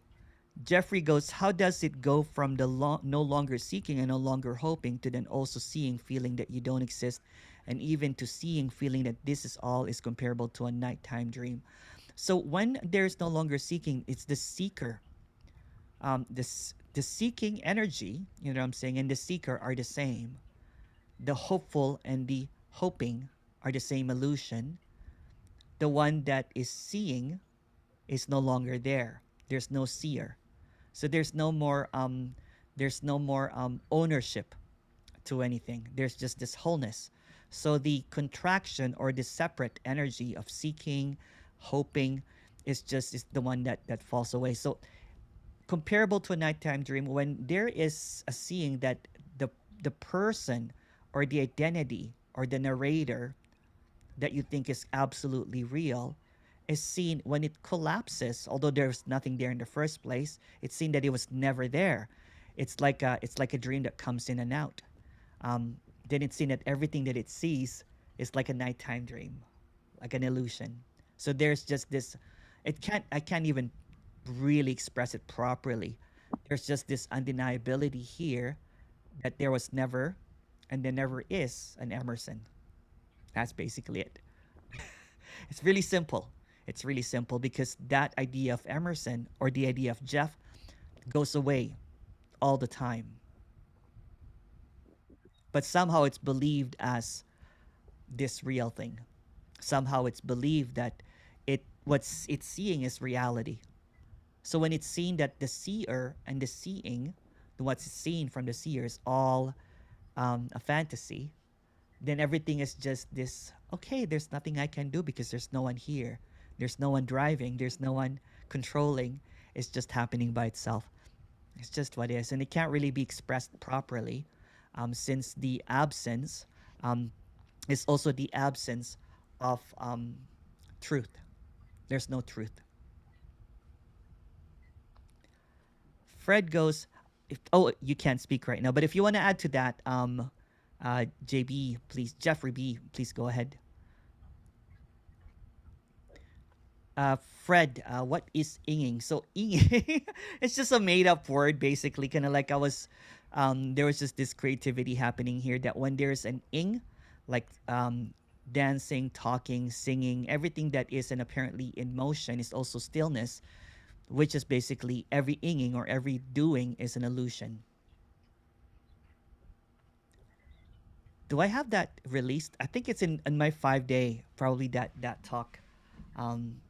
Jeffrey goes, how does it go from the no longer seeking and no longer hoping to then also seeing, feeling that you don't exist, and even to seeing, feeling that this is all is comparable to a nighttime dream? So when there's no longer seeking, it's the seeker. The seeking energy, you know what I'm saying, and the seeker are the same. The hopeful and the hoping are the same illusion. The one that is seeing is no longer there. There's no seer. So there's no more ownership to anything. There's just this wholeness. So the contraction or the separate energy of seeking, hoping, is the one that falls away. So comparable to a nighttime dream, when there is a seeing that the the person or the identity or the narrator that you think is absolutely real is seen when it collapses, although there's nothing there in the first place. It's seen that it was never there. It's like a dream that comes in and out. um, then it's seen that everything that it sees is like a nighttime dream, like an illusion. So there's just this. I can't even really express it properly. There's just this undeniability here that there was never, and there never is an Emerson. That's basically it. It's really simple. It's really simple because that idea of Emerson or the idea of Jeff goes away all the time. But somehow it's believed as this real thing. Somehow it's believed that what's it's seeing is reality. So when it's seen that the seer and the seeing, what's seen from the seer is all a fantasy, then everything is just this. Okay, there's nothing I can do because there's no one here. There's no one driving. There's no one controlling. It's just happening by itself. It's just what it is, and it can't really be expressed properly, since the absence um, is also the absence of truth. There's no truth. Fred goes, oh, you can't speak right now, but if you want to add to that, JB, please, Jeffrey B, please go ahead. Fred, what is inging? So inging, it's just a made up word, basically. Kind of like there was just this creativity happening here that when there's an ing, like dancing, talking, singing, everything that is and apparently in motion is also stillness, which is basically every inging or every doing is an illusion. Do I have that released? I think it's in my 5 day, probably that talk. Um,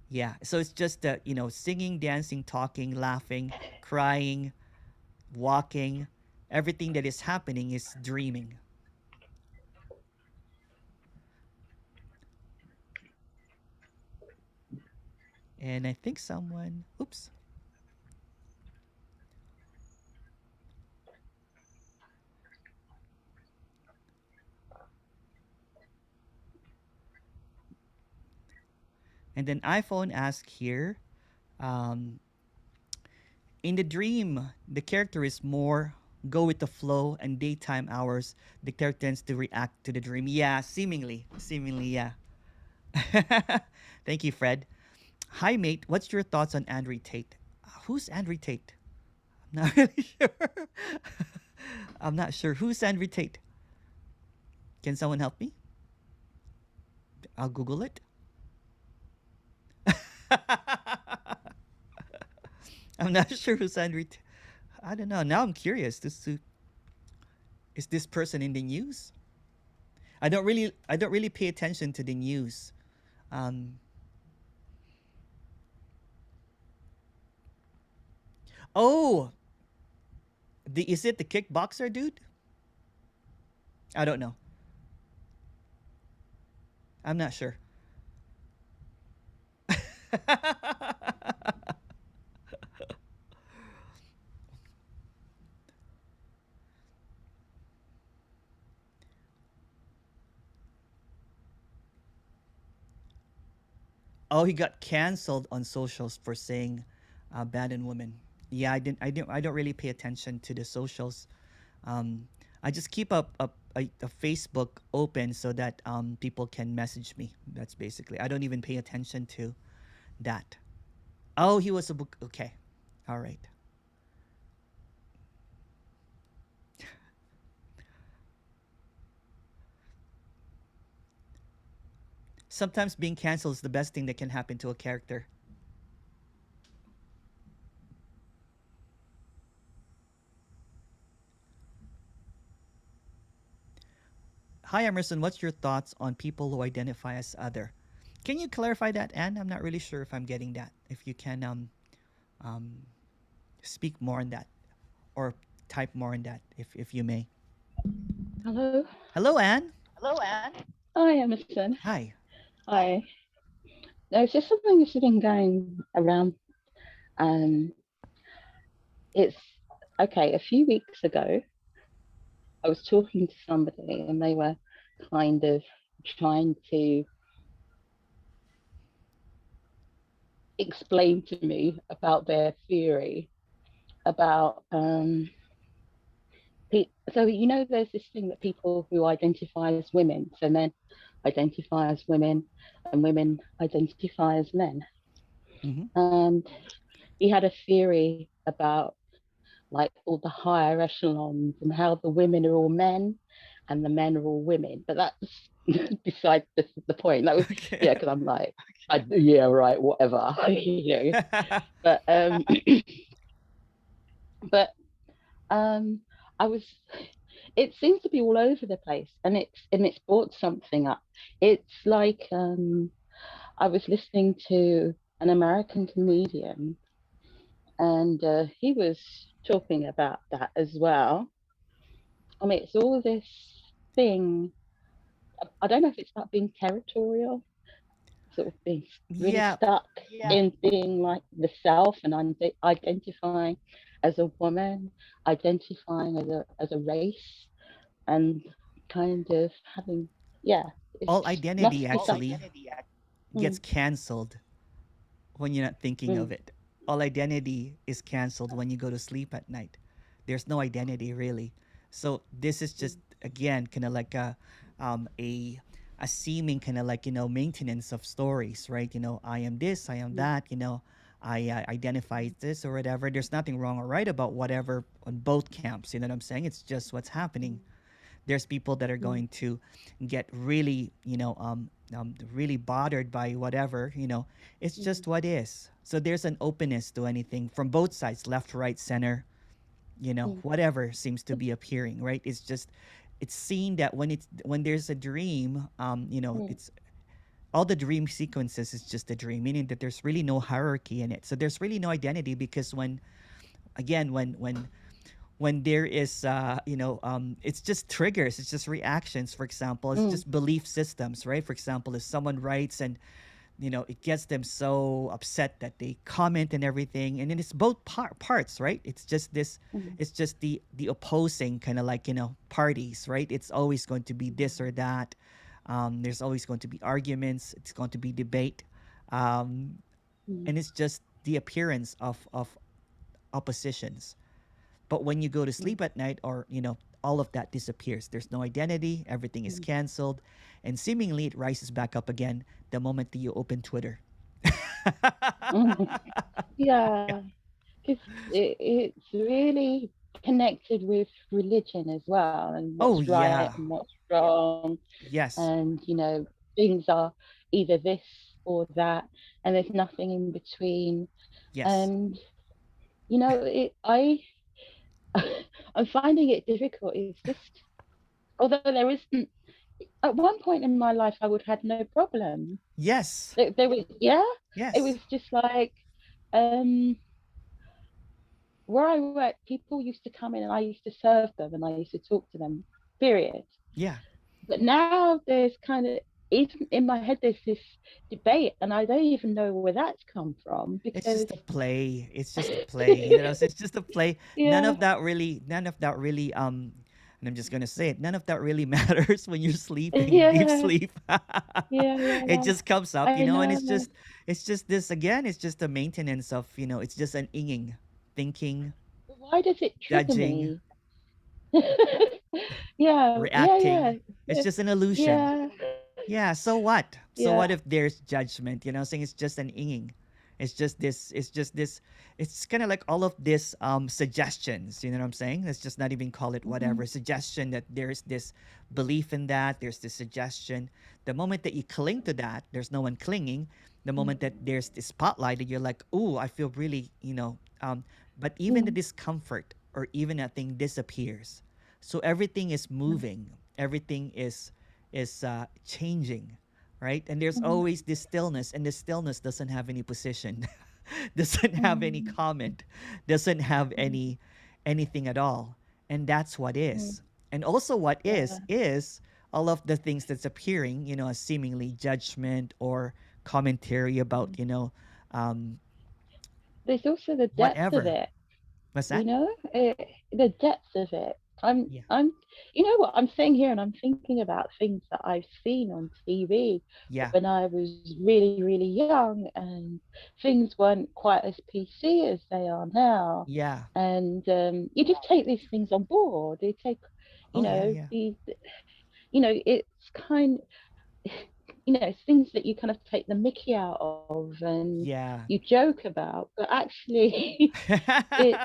Yeah, so it's just singing, dancing, talking, laughing, crying, walking, everything that is happening is dreaming. And I think someone, oops. And then iPhone asks here, um, in the dream, the character is more go with the flow, and daytime hours, the character tends to react to the dream. Yeah, seemingly, yeah. Thank you, Fred. Hi, mate. What's your thoughts on Andrew Tate? Who's Andrew Tate? I'm not really sure. I'm not sure. Who's Andrew Tate? Can someone help me? I'll Google it. I'm not sure who's Andrew. I don't know. Now I'm curious. Is this person in the news? I don't really pay attention to the news. Um, oh, is it the kickboxer dude? I don't know. I'm not sure. Oh, he got canceled on socials for saying abandoned women. Yeah, I don't really pay attention to the socials. Um, I just keep a Facebook open so that people can message me. That's basically. I don't even pay attention to that. Oh, he was a book. Okay, all right. Sometimes being canceled is the best thing that can happen to a character. Hi, Emerson. What's your thoughts on people who identify as other? Can you clarify that, Anne? I'm not really sure if I'm getting that. If you can um, speak more on that or type more on that, if you may. Hello. Hello, Anne. Hi, Emerson. Hi. Hi. There's just something that's been going around. Um, it's okay. A few weeks ago, I was talking to somebody, and they were kind of trying to explain to me about their theory about so there's this thing that people who identify as women, so men identify as women and women identify as men. Mm-hmm. And he had a theory about like all the higher echelons and how the women are all men and the men are all women. But that's beside the point. That was Okay. yeah, because I'm like, yeah, right, whatever, But but I was. It seems to be all over the place, and it's brought something up. It's like I was listening to an American comedian, and he was talking about that as well. I mean, it's all this thing. I don't know if it's about being territorial, sort of being really Yeah. stuck in being like the self and identifying as a woman, identifying as a race, and kind of having yeah, it All identity must be some. actually gets Mm, canceled when you're not thinking of mm, it. All identity is canceled when you go to sleep at night. There's no identity really. So this is just again kind of like a seeming kind of like maintenance of stories, right? I am this, I am mm, that. I identify as this or whatever. There's nothing wrong or right about whatever on both camps. You know what I'm saying? It's just what's happening. There's people that are mm, going to get really really bothered by whatever. It's mm, just what is. So there's an openness to anything from both sides, left, right, center. mm, Whatever seems to be appearing, right? It's seen that when there's a dream, mm, it's all the dream sequences is just a dream, meaning that there's really no hierarchy in it. So there's really no identity because when again when there is it's just triggers, it's just reactions. For example, it's mm, just belief systems, right? For example, if someone writes and it gets them so upset that they comment and everything, and then it's both parts, right? mm, It's just the opposing kind of like parties, right? It's always going to be this or that. There's always going to be arguments, it's going to be debate, um, mm, and it's just the appearance of oppositions. But when you go to mm, sleep at night, or all of that disappears. There's no identity. Everything is mm, canceled, and seemingly it rises back up again the moment that you open Twitter. mm. Yeah, because it's really connected with religion as well, and Oh what's right yeah. and what's wrong, Yes. and things are either this or that, and there's nothing in between. Yes. And I'm finding it difficult. It's just, although there isn't, at one point in my life, I would have had no problem. Yes. There was, yeah, it Yes. was just like, um, where I worked, people used to come in and I used to serve them and I used to talk to them, period. Yeah. But now there's kind of, even in my head, there's this debate, and I don't even know where that's come from It's because, just a play. It's just a play. So it's just a play. yeah, None of that really and I'm just gonna say it, none of that really matters when you're sleeping, deep yeah, sleep. yeah, It yeah, just comes up, I and know. it's just this again, it's just a maintenance of, it's just an inging, thinking, Why does it trigger judging, me? Yeah, yeah, reacting. It's yeah, just an illusion. yeah, Yeah, so what? So yeah. what if there's judgment? Saying it's just an inging. It's kind of like all of this suggestions, you know what I'm saying? Let's just not even call it Mm, whatever. Suggestion that there's this belief in that, there's this suggestion. The moment that you cling to that, there's no one clinging. The mm, moment that there's this spotlight and you're like, "Ooh, I feel really," but even the mm, discomfort or even that thing disappears. So everything is mm, moving. Everything is changing, right? And there's mm, always this stillness, and the stillness doesn't have any position, doesn't have any mm, comment, doesn't have anything at all, and that's what mm, is. And also what Yeah. is all of the things that's appearing, as seemingly judgment or commentary about, Mm. um, There's also the depth of whatever. it. What's You that? know, the depth of it. I'm, Yeah. I'm, you know what I'm saying here, and I'm thinking about things that I've seen on TV Yeah. when I was really, really young, and things weren't quite as PC as they are now. Yeah. And you just take these things on board. You take, Oh yeah, yeah. it's kind, things that you kind of take the mickey out of and Yeah. you joke about, but actually, it's,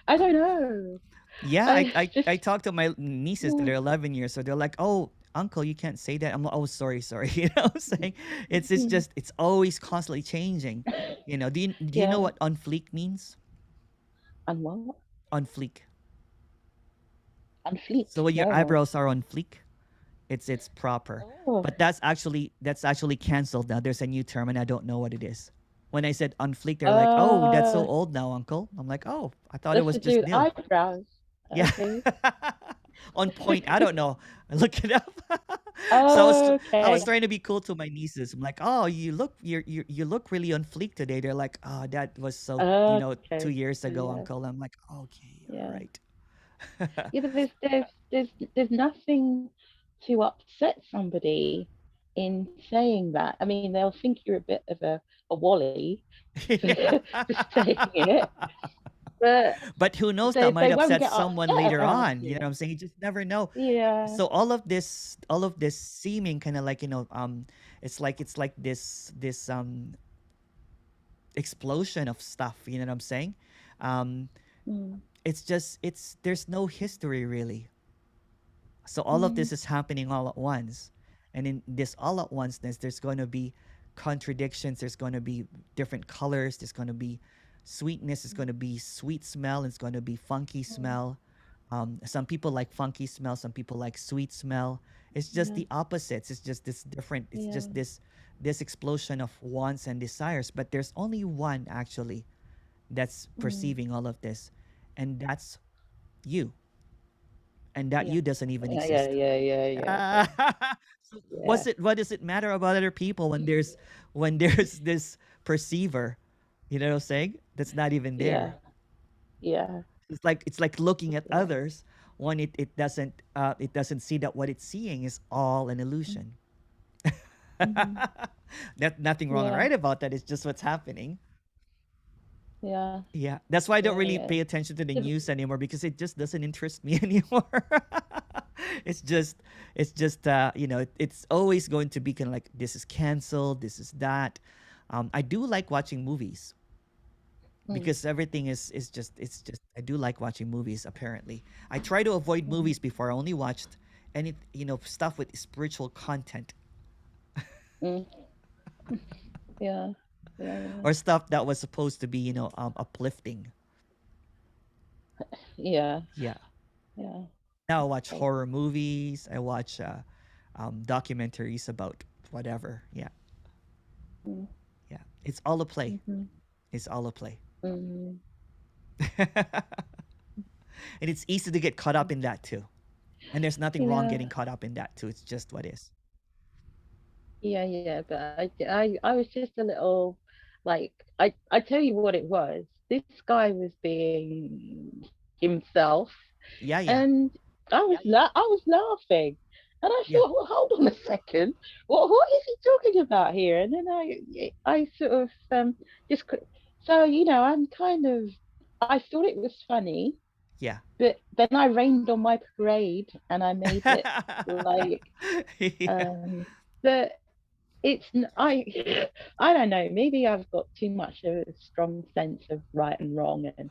I don't know. Yeah, I I just, talked to my nieces that yeah, are 11 years, so they're like, "Oh, uncle, you can't say that." I'm like, "Oh, sorry, sorry." I'm saying it's mm, just it's always constantly changing. Do you know yeah, what on fleek means? and what? On fleek. And So fleek, when your no. eyebrows are on fleek, it's proper. Oh, But that's actually canceled now. There's a new term and I don't know what it is. When I said on fleek, they're like, "Oh, that's so uh, old now, uncle." I'm like, "Oh, I thought it that's was to do just with new." eyebrows. Yeah. Okay. On point. I don't know. I look it up. So I was Okay. trying to be cool to my nieces. I'm like, "Oh, you look really on fleek today." They're like, "Oh, that was so, 2 Okay. years ago, Yeah. uncle." I'm like, "Okay, all Yeah. right." Yeah, but there's nothing to upset somebody in saying that. I mean, they'll think you're a bit of a wally for, Yeah. for saying it, but But who knows, that they might won't upset get someone upset later about on. You know it. what I'm saying? You just never know. Yeah. So all of this seeming kind of like, it's like this explosion of stuff, you know what I'm saying? Um Mm, it's there's no history really. So all of mm, this is happening all at once. And in this all at onceness, there's going to be contradictions, there's going to be different colors, there's going to be sweetness, it's going to be sweet smell, it's going to be funky mm, smell. Some people like funky smell, some people like sweet smell. It's just yeah. the opposites. It's just this different, it's Yeah. just this explosion of wants and desires, but there's only one actually that's Mm, perceiving all of this, and that's you. And that yeah. you doesn't even Yeah. Yeah. exist. Yeah. Yeah. Yeah. Ah, so Yeah. what does it matter about other people when there's this perceiver, you know what I'm saying? That's not even Yeah. there. Yeah. It's like looking at Yeah. others when it doesn't see that what it's seeing is all an Mm, illusion. mhm. That nothing wrong or Yeah. right about that. It's just what's happening. Yeah. Yeah, that's why I don't Yeah. really Yeah. pay attention to the Yeah. news anymore because it just doesn't interest me anymore. it's just, it's always going to be kind of like this is canceled, this is that. I do like watching movies Mm, because everything is just it's just I do like watching movies. Apparently, I try to avoid mm, movies before. I only watched any stuff with spiritual content mm. Yeah. Yeah. Yeah. or stuff that was supposed to be uplifting. Yeah. Yeah. Yeah. Now I watch Okay. horror movies. I watch documentaries about whatever. Yeah, Mm, yeah. It's all a play. mhm, It's all a play. mm, And it's easy to get caught up mm. in that too. And there's nothing wrong Yeah. getting caught up in that too. It's just what is. Yeah. Yeah. But I was just a little, like, I tell you what it was. This guy was being himself, Yeah, yeah, and I was laughing, and I yeah. thought, well, hold on a second, what is he talking about here? And then I sort of just so I'm kind of, I thought it was funny, Yeah. but then I rained on my parade and I made it like Yeah. um but I don't know, maybe I've got too much of a strong sense of right and wrong, and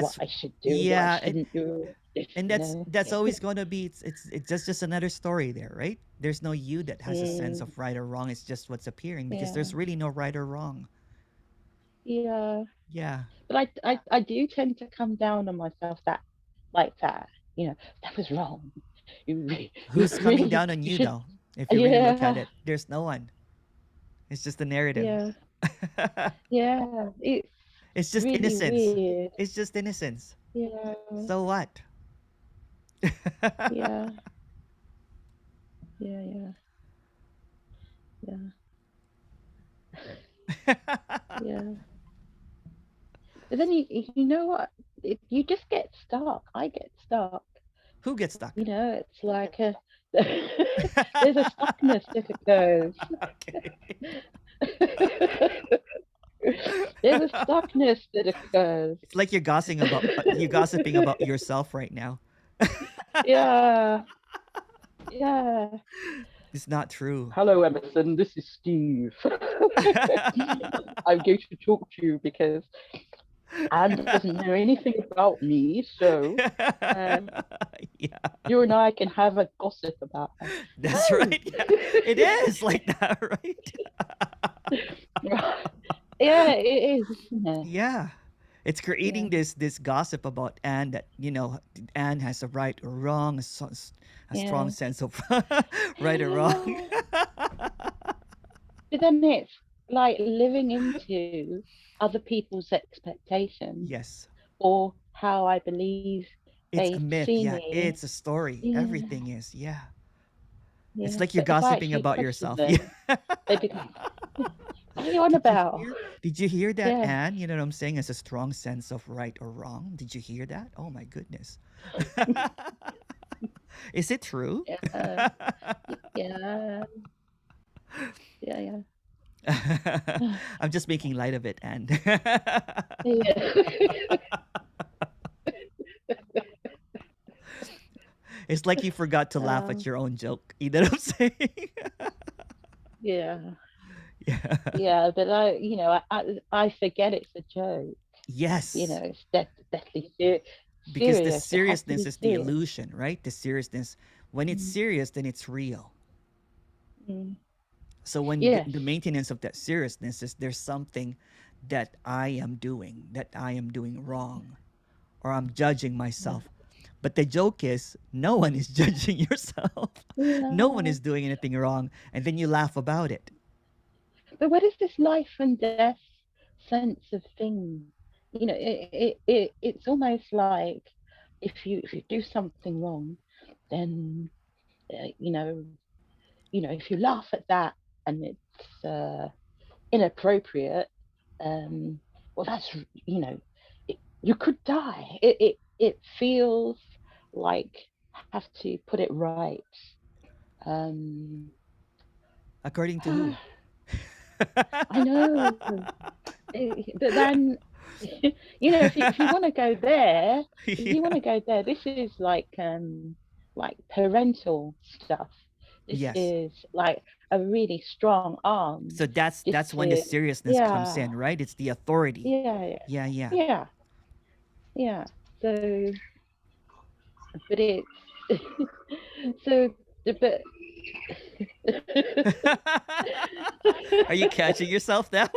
what That's I should do, what I yeah, shouldn't do, and that's always going to be it's just another story there, right? There's no you that has a sense Mm, of right or wrong. It's just what's appearing because yeah, there's really no right or wrong. yeah. Yeah. But I do tend to come down on myself that, like that, that was wrong. You Who's coming really, down on you you should, though? If you really look at yeah, it, there's no one. It's just a narrative. yeah, yeah. It's It's just really innocence. weird. It's just innocence. Yeah, So what? Yeah, yeah, yeah, yeah, yeah. But then you know what? You just get stuck. I get stuck. Who gets stuck? You know, it's like a there's a stuckness that occurs. Okay. There's a stuckness that occurs. It's like you're gossiping about yourself right now. Yeah, yeah. It's not true. Hello, Emerson. This is Steve. I'm going to talk to you because Anne doesn't know anything about me, so um, Yeah, you and I can have a gossip about her. that's right. Yeah, it is like that, right? Yeah, it is, isn't it? Yeah. It's Yeah. creating this gossip about Anne that Anne has a right or wrong, a strong Yeah. sense of right or wrong. But then it's like living into other people's expectations Yes, or how I believe it's they a myth. see Yeah, me. it's a story. Yeah, Everything is. Yeah, it's yeah. like you're But if I gossiping actually about question yourself. Yeah. them, they become, what are you on Did you about? hear? Did you hear that, Yeah. Anne? You know what I'm saying? Has a strong sense of right or wrong. Did you hear that? Oh my goodness. Is it true? Yeah. Yeah. Yeah. I'm just making light of it, Anne. Yeah. It's like you forgot to laugh at um, your own joke. You know what I'm saying? yeah. Yeah. Yeah. But I forget it's a joke. You know, Yes. it's deathly Because the serious. It has to seriousness be is the serious. illusion, right? The seriousness. When it's Mm, serious, then it's real. mm. So when Yes. the maintenance of that seriousness is there's something that I am doing wrong, or I'm judging Yeah. myself. But the joke is, no one is judging yourself. No one Yeah. is doing anything wrong, and then you laugh about it. But what is this life and death sense of things? You know, it's almost like if you do something wrong, then you know, if you laugh at that and it's inappropriate, um, well, that's you could die. It feels like have to put it right. Um, According to who? I know. But then if you want to go there, Yeah. this is like parental stuff. This Yes. is like a really strong arm. So This that's when the is seriousness comes yeah, in, right? It's the authority. yeah, Yeah, yeah. yeah, yeah. So, but it's so, but Are you catching yourself now?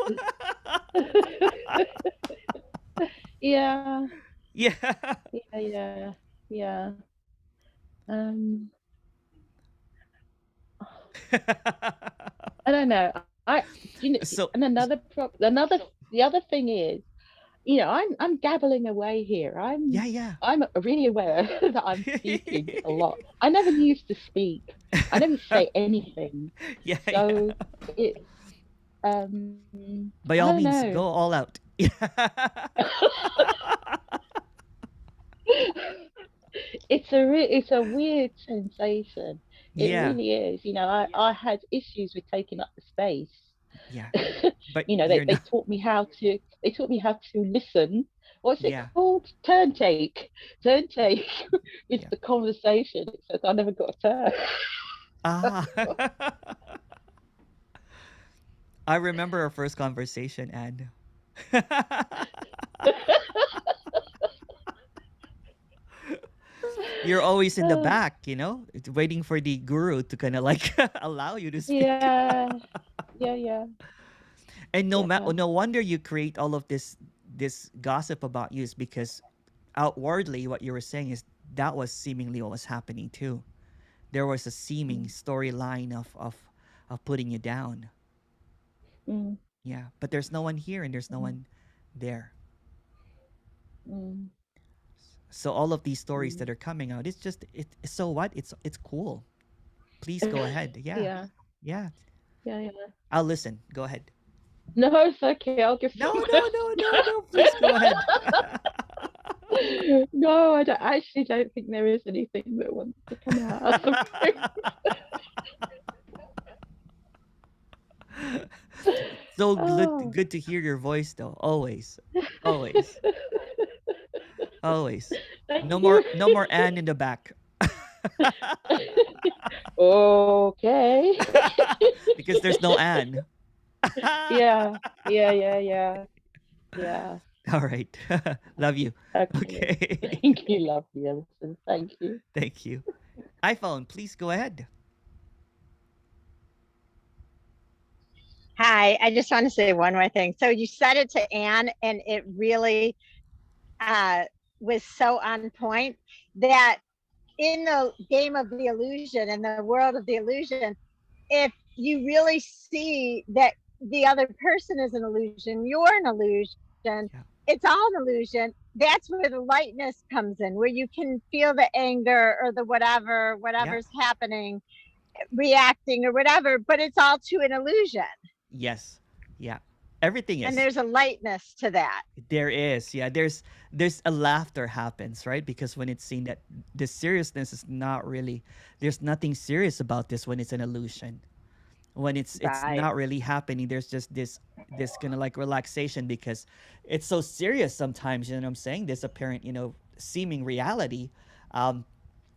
yeah, Yeah. yeah, yeah, yeah. Um, I don't know. So And the other thing is, I'm gabbling away here. yeah, yeah. I'm really aware that I'm speaking a lot. I never used to speak. I never say anything. Yeah, yeah. So it's By I all don't means, know. go all out. It's a weird sensation. It Yeah, really is. I had issues with taking up the space. yeah. But They, you're they not. taught me how to listen. What's it Yeah, called? Turn take with yeah. the conversation. It says I never got a turn. Ah. I remember our first conversation, and you're always in the back, waiting for the guru to kind of like allow you to speak. Yeah, yeah, yeah, And yeah. no wonder you create all of this gossip about you is because outwardly what you were saying is that was seemingly what was happening too. There was a seeming Mm, storyline of putting you down. mm, Yeah, but there's no one here and there's no mm, one there. mm. So all of these stories Mm. that are coming out, it's just so what? It's cool. Please go ahead. Yeah. Yeah, Yeah. yeah, yeah. I'll listen. Go ahead. No, it's okay. I'll give No, someone no, no, no, no. Please go ahead. No, I don't, actually don't think there is anything that wants to come out of me. So Oh. good to hear your voice though. Always. Always. Always. Thank No you. more no more Anne in the back. Okay. Because there's no Anne. Yeah, yeah, yeah, yeah, yeah. All right. Love you. Okay. Okay. Thank you, lovely Emerson. Thank you. Thank you. iPhone, please go ahead. Hi, I just want to say one more thing. So you said it to Anne, and it really uh, was so on point that in the game of the illusion, in the world of the illusion, if you really see that the other person is an illusion, you're an illusion, Yeah. it's all an illusion. That's where the lightness comes in, where you can feel the anger or the Yeah. whatever's happening, reacting or whatever, but it's all to an illusion. Yes. Yeah. Everything And is. there's a lightness to that. There is. Yeah. There's a laughter happens, right? Because when it's seen that the seriousness is not really, there's nothing serious about this when it's an illusion. When it's Right. not really happening, there's just this kind of like relaxation because it's so serious sometimes, you know what I'm saying? This apparent, seeming reality, um,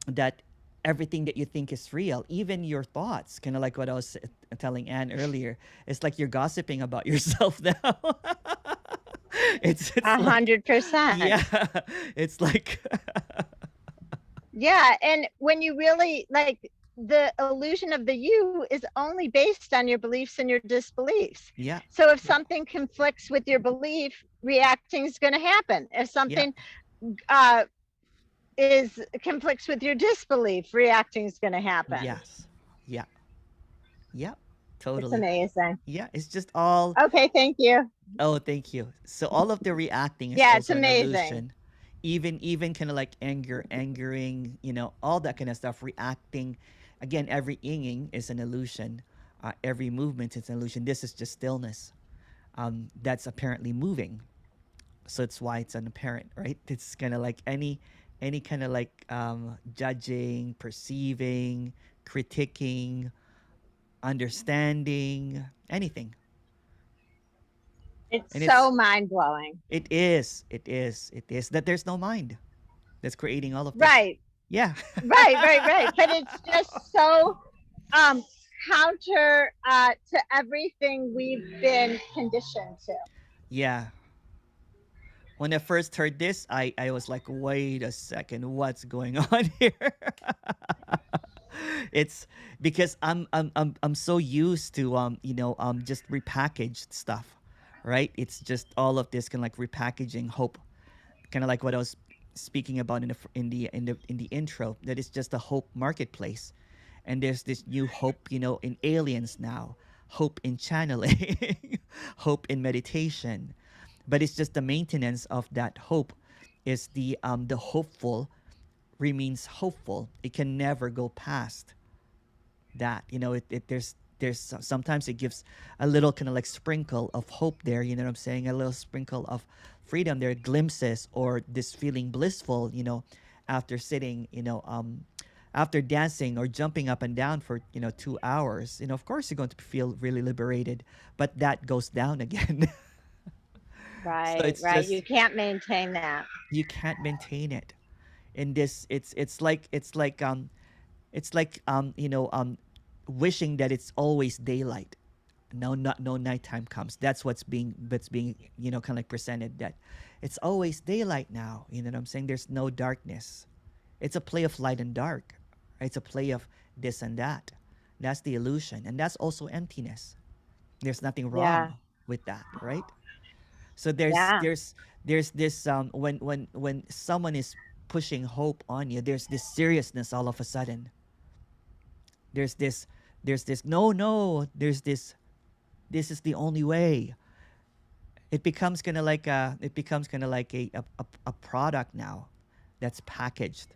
that everything that you think is real, even your thoughts, kind of like what I was telling Anne earlier. It's like you're gossiping about yourself now. It's like 100%. yeah, it's like Yeah. And when you really like, the illusion of the you is only based on your beliefs and your disbeliefs. yeah, So if something conflicts with your belief, reacting is going to happen. If yeah, something uh, is conflicts with your disbelief, reacting is going to happen. yes, yeah, yeah, It's totally. amazing. Yeah, it's just all. Okay, thank you. Oh, thank you. So all of the reacting is Yeah, it's also an amazing. illusion. Even kind of like angering, all that kind of stuff. Reacting, again, every inging is an illusion. Every movement is an illusion. This is just stillness. That's apparently moving. So it's why it's unapparent, right? It's kind of like any kind of like judging, perceiving, critiquing, understanding, anything. It's And it's so mind blowing. it is that there's no mind that's creating all of this. Right, Yeah. right. But it's just so um, counter to everything we've been conditioned to. Yeah. When I first heard this, I was like, wait a second, what's going on here? It's because I'm so used to just repackaged stuff, right? It's just all of this kind of like repackaging hope, kind of like what I was speaking about in the intro. That it's just a hope marketplace, and there's this new hope, in aliens now, hope in channeling, hope in meditation, but it's just the maintenance of that hope. Is the hopeful remains hopeful. It can never go past that. Sometimes it gives a little kind of like sprinkle of hope there, you know what I'm saying, a little sprinkle of freedom there, glimpses, or this feeling blissful, after sitting, after dancing or jumping up and down for 2 hours. Of course you're going to feel really liberated, but that goes down again. So Right, it's right. You just, can't maintain that. you can't maintain it in this. It's like wishing that it's always daylight. No nighttime comes. That's being kind of like presented, that it's always daylight now. You know what I'm saying? There's no darkness. It's a play of light and dark. Right? It's a play of this and that. That's the illusion, and that's also emptiness. There's nothing Yeah, wrong with that, right? So there's yeah. there's there's this when someone is pushing hope on you, there's this seriousness all of a sudden. There's this no, there's this is the only way. It becomes kind of like a product now that's packaged,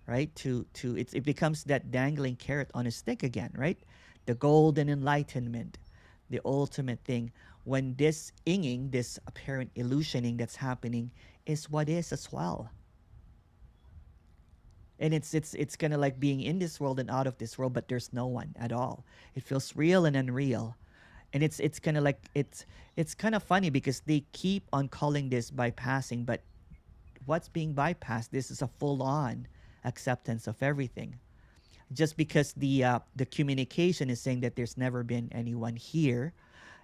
right? It becomes that dangling carrot on a stick again, right? The golden enlightenment, the ultimate thing. When this inging, this apparent illusioning that's happening, is what is as well. And it's kind of like being in this world and out of this world, but there's no one at all. It feels real and unreal. And it's kind of like it's kind of funny because they keep on calling this bypassing, but what's being bypassed? This is a full-on acceptance of everything. Just because the communication is saying that there's never been anyone here,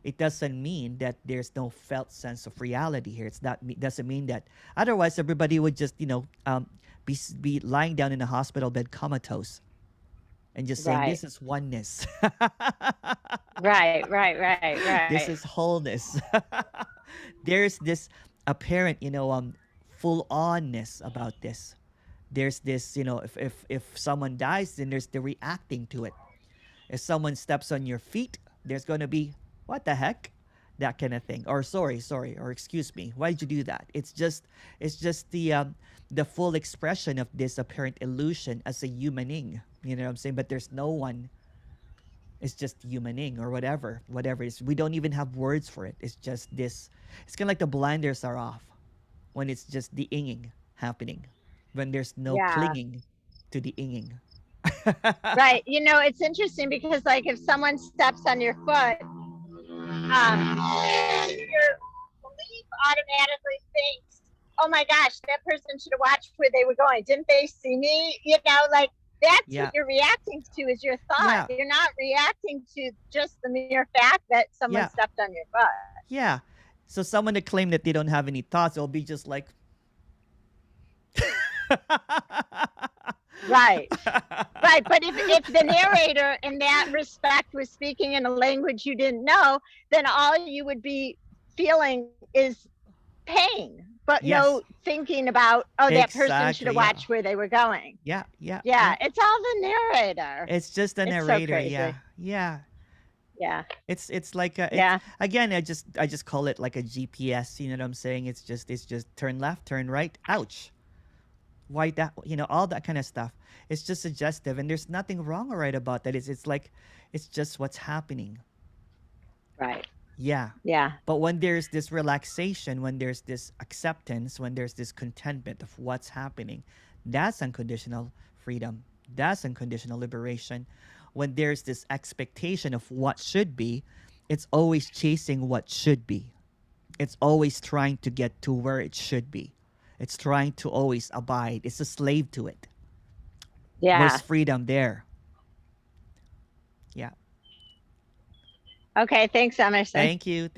it doesn't mean that there's no felt sense of reality here. It's not doesn't mean that otherwise everybody would just be lying down in a hospital bed comatose and just saying Right. this is oneness. This Right. is wholeness. There's this apparent, full onness about this. There's this, if someone dies, then there's the reacting to it. If someone steps on your feet, there's going to be, what the heck? That kind of thing. Or sorry, or excuse me, why did you do that? It's just the full expression of this apparent illusion as a humaning. You know what I'm saying? But there's no one. It's just humaning or whatever it is. We don't even have words for it. It's just this. It's kind of like the blinders are off when it's just the inging happening, when there's no Yeah. clinging to the inging. Right. It's interesting because like if someone steps on your foot, your belief automatically thinks, oh my gosh, that person should have watched where they were going. Didn't they see me? Like that's Yeah. what you're reacting to is your thought. Yeah. You're not reacting to just the mere fact that someone Yeah. stepped on your foot. Yeah. So someone to claim that they don't have any thoughts, it'll be just like Right. But if the narrator in that respect was speaking in a language you didn't know, then all you would be feeling is pain, but Yes. no thinking about, that person should Exactly, have yeah. watched where they were going. Yeah. It's all the narrator. It's just a It's so narrator. crazy. Yeah. Yeah. It's like Yeah. again, I just call it like a GPS. You know what I'm saying? It's just turn left, turn right. Ouch. Why that? All that kind of stuff. It's just suggestive, and there's nothing wrong or right about that. It's like it's just what's happening. Right. Yeah. Yeah. But when there's this relaxation, when there's this acceptance, when there's this contentment of what's happening, that's unconditional freedom. That's unconditional liberation. When there's this expectation of what should be, it's always chasing what should be. It's always trying to get to where it should be. It's trying to always abide. It's a slave to it. Yeah. Where's freedom there? Yeah. Okay. Thanks, Emerson. Thank you.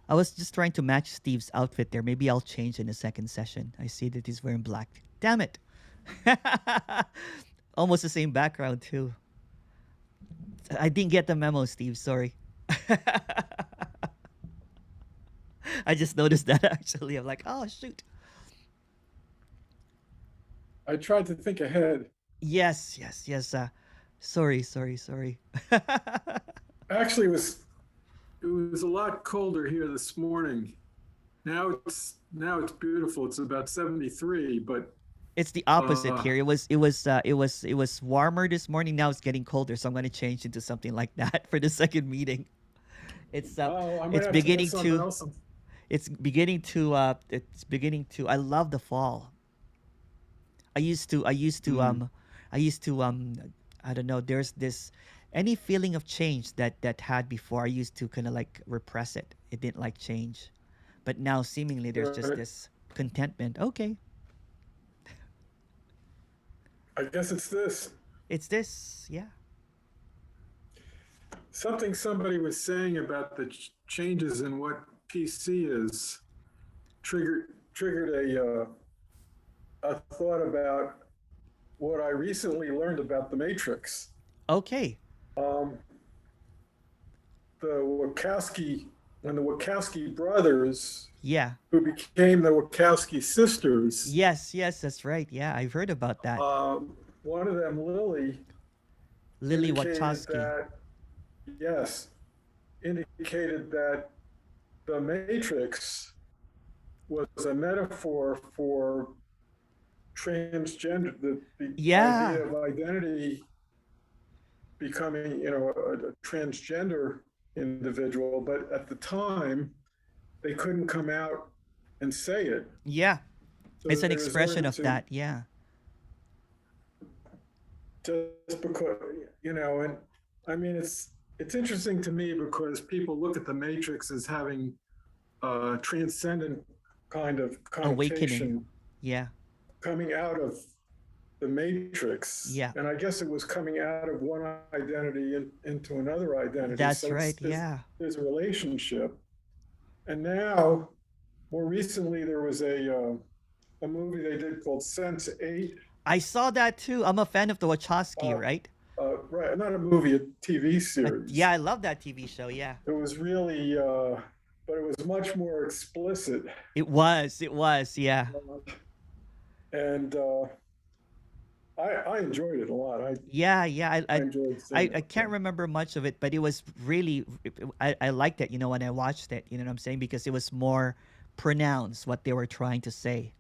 I was just trying to match Steve's outfit there. Maybe I'll change in the second session. I see that he's wearing black. Damn it. Almost the same background too. I didn't get the memo, Steve. Sorry. I just noticed that actually. I'm like, oh shoot. I tried to think ahead. Yes. Sorry. Actually, it was a lot colder here this morning. Now it's beautiful. It's about 73, but it's the opposite here. It was warmer this morning. Now it's getting colder, so I'm going to change into something like that for the second meeting. It's beginning to. It's beginning to. I love the fall. I used to. I don't know. There's this. Any feeling of change that had before, I used to kind of like repress it. It didn't like change, but now seemingly there's just this contentment. Okay. I guess it's this. It's this, yeah. Something somebody was saying about the changes in what PC is triggered a thought about what I recently learned about the Matrix. Okay. When the Wachowski brothers, yeah, who became the Wachowski sisters, yes, that's right. Yeah, I've heard about that. one of them, Lily, Lily indicated Wachowski. that, yes, indicated that the Matrix was a metaphor for transgender, the Yeah. idea of identity becoming, a transgender individual, but at the time they couldn't come out and say it. Yeah. So It's an they expression resorted of to that. Yeah. just because, and I mean, it's interesting to me because people look at the Matrix as having a transcendent kind of Awakening. connotation Yeah. coming out of the Matrix. Yeah. And I guess it was coming out of one identity into another identity. That's so right. Yeah. there's a relationship. And now, more recently, there was a movie they did called Sense8. I saw that too. I'm a fan of the Wachowski, right? Right, not a movie, a TV series. Yeah, I love that TV show. Yeah. It was really, but it was much more explicit. It was. Yeah. And I enjoyed it a lot. Yeah. I enjoyed seeing I it. can't remember much of it, but it was really, I liked it, when I watched it, you know what I'm saying? Because it was more pronounced what they were trying to say,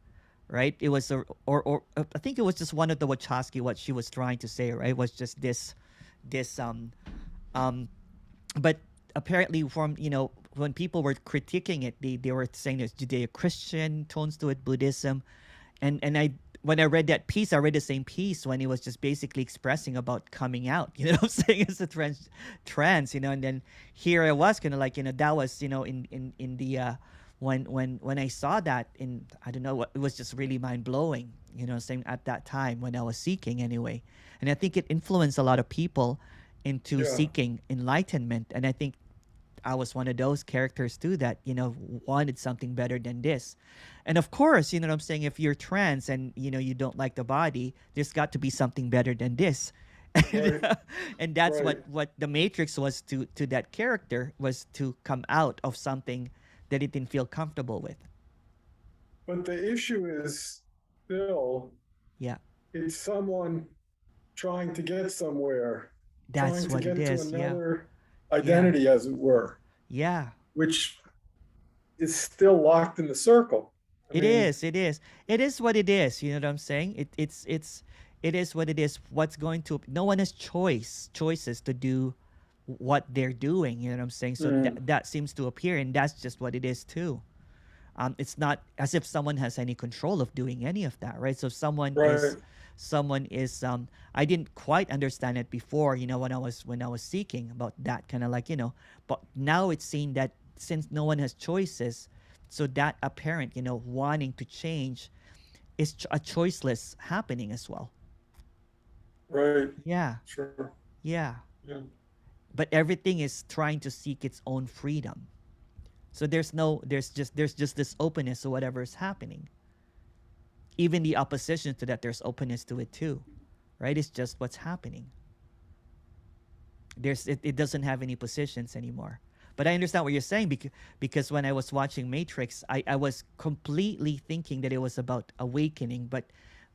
right? It was, or I think it was just one of the Wachowski, what she was trying to say, right? Was just this, um, but apparently from, when people were critiquing it, they were saying there's Judeo-Christian tones to it, Buddhism. And when I read that piece, I read the same piece when he was just basically expressing about coming out, you know what I'm saying? It's a trans, and then here I was kind of like, that was, in the, when I saw that I don't know what, it was just really mind blowing, saying at that time when I was seeking anyway. And I think it influenced a lot of people into seeking enlightenment. And I think I was one of those characters too that, wanted something better than this. And of course, you know what I'm saying? If you're trans and, you don't like the body, there's got to be something better than this. Right. And that's Right. what the Matrix was to that character, was to come out of something that it didn't feel comfortable with. But the issue is still, Yeah. it's someone trying to get somewhere, That's trying what to it get is. to Yeah. another identity, as it were, Yeah. which is still locked in the circle. I It mean, is. It is what it is. You know what I'm saying? It is what it is. What's going to, no one has choices to do what they're doing. You know what I'm saying? So that seems to appear, and that's just what it is too. It's not as if someone has any control of doing any of that, right? So someone Right. is I didn't quite understand it before, when I was seeking about that kind of like, but now it's seen that since no one has choices, so that apparent, wanting to change is a choiceless happening as well. Right. Yeah. Sure. Yeah. Yeah. But everything is trying to seek its own freedom. So there's just this openness to whatever is happening. Even the opposition to that, there's openness to it too, right? It's just what's happening. It doesn't have any positions anymore. But I understand what you're saying, because when I was watching Matrix, I was completely thinking that it was about awakening. But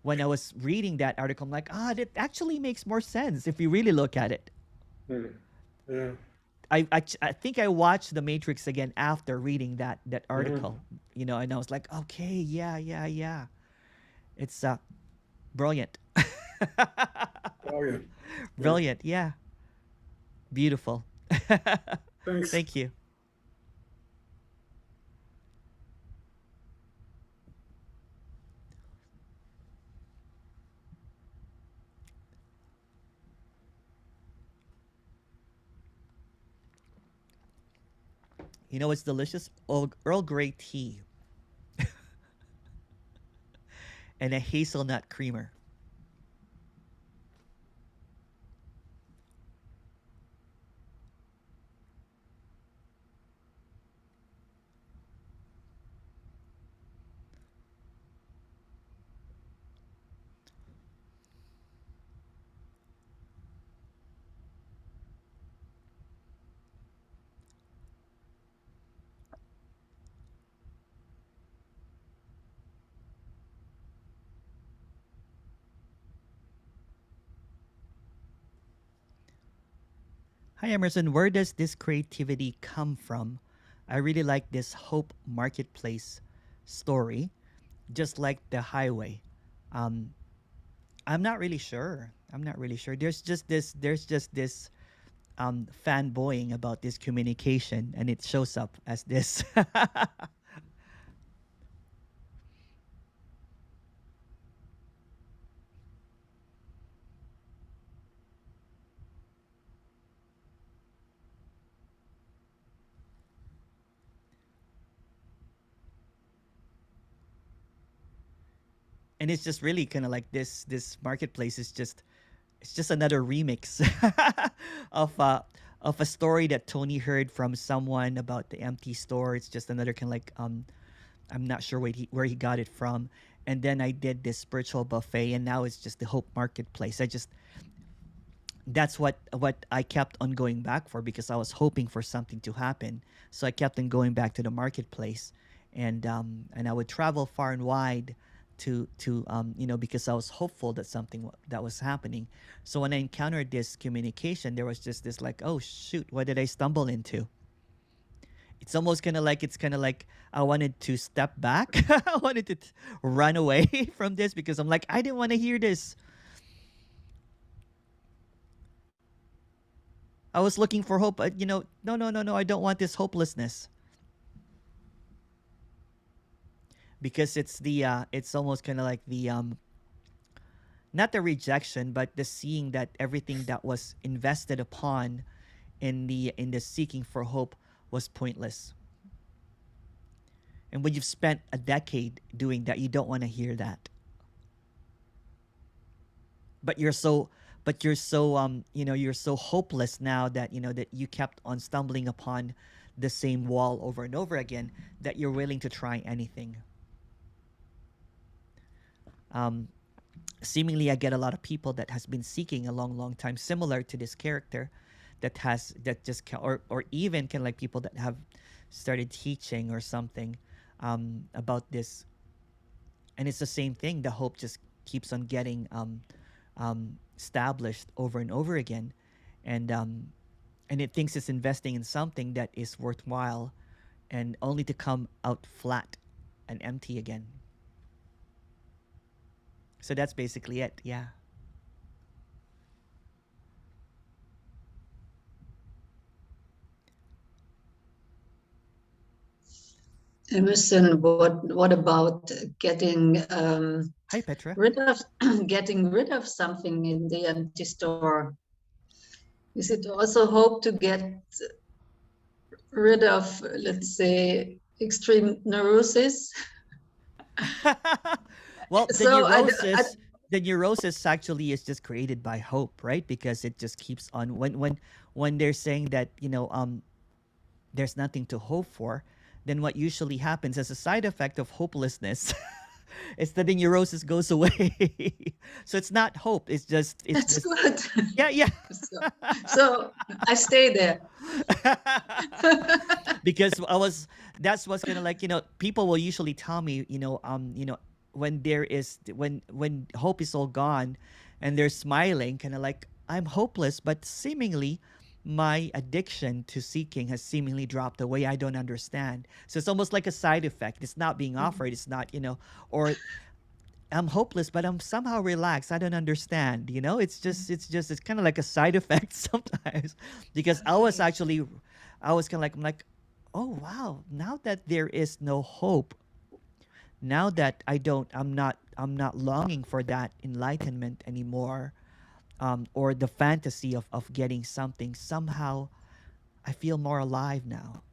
when I was reading that article, I'm like, that actually makes more sense if you really look at it. Yeah. I think I watched The Matrix again after reading that article, and I was like, okay, yeah. It's brilliant. Oh, yeah. Brilliant, yeah. Beautiful. Thanks. Thank you. It's delicious? Earl Grey tea. And a hazelnut creamer. Hi, Emerson. Where does this creativity come from? I really like this Hope Marketplace story, just like the highway. Um, I'm not really sure. I'm not really sure. There's just this fanboying about this communication, and it shows up as this. And it's just really kind of like this marketplace is just, it's just another remix of a story that Tony heard from someone about the empty store. It's just another kind of like I'm not sure where he got it from. And then I did this spiritual buffet, and now it's just the Hope Marketplace. I just, that's what I kept on going back for, because I was hoping for something to happen. So I kept on going back to the marketplace, and I would travel far and wide to because I was hopeful that something that was happening. So when I encountered this communication, there was just this like, oh shoot, what did I stumble into? It's almost kind of like, it's kind of like I wanted to step back. I wanted to run away from this, because I'm like, I didn't want to hear this. I was looking for hope. No, no, no, no. I don't want this hopelessness, because it's almost kind of like the not the rejection, but the seeing that everything that was invested upon in the seeking for hope was pointless. And when you've spent a decade doing that, you don't want to hear that. But you're so hopeless now that that you kept on stumbling upon the same wall over and over again, that you're willing to try anything. um Seemingly I get a lot of people that has been seeking a long long time, similar to this character, that just or even kind of like people that have started teaching or something about this. And it's the same thing, the hope just keeps on getting established over and over again. And um and it thinks it's investing in something that is worthwhile, and only to come out flat and empty again. So that's basically it. Yeah. Emerson, what about getting Hi, Petra. rid of getting rid of something in the empty store? Is it also hope to get rid of, let's say, extreme neurosis? Well, So the neurosis actually is just created by hope, right? Because it just keeps on, when they're saying that there's nothing to hope for, then what usually happens as a side effect of hopelessness is that the neurosis goes away. So it's not hope. It's that's just good. yeah, yeah. So I stay there. Because that's what's gonna like, people will usually tell me, when there is when hope is all gone, and they're smiling, kind of like, I'm hopeless, but seemingly my addiction to seeking has seemingly dropped away. I don't understand. So it's almost like a side effect. It's not being offered. It's not, or I'm hopeless, but I'm somehow relaxed. I don't understand. It's kind of like a side effect sometimes, because I was kind of like, I'm like, oh wow, now that there is no hope, now that I'm not longing for that enlightenment anymore, or the fantasy of getting something. Somehow, I feel more alive now.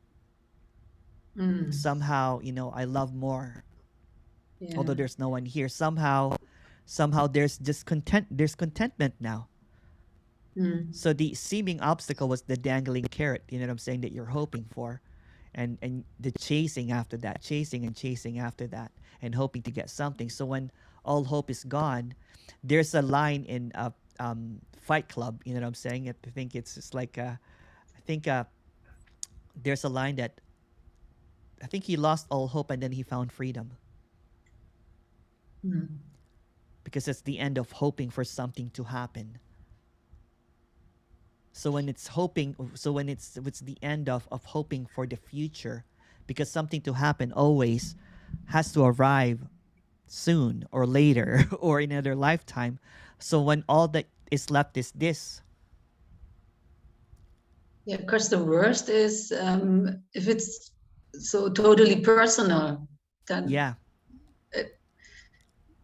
Somehow, I love more, although Yeah. there's no one here. Somehow there's just there's contentment now. So the seeming obstacle was the dangling carrot, you know what I'm saying, that you're hoping for, and the chasing after that, chasing and chasing after that, and hoping to get something. So when all hope is gone, there's a line in Fight Club, you know what I'm saying. I think it's just like I think there's a line that I think he lost all hope and then he found freedom, because it's the end of hoping for something to happen. So when it's hoping, so when it's the end of hoping for the future, because something to happen always has to arrive soon or later or in another lifetime. So when all that is left is this. Yeah, because the worst is if it's so totally personal, then Yeah.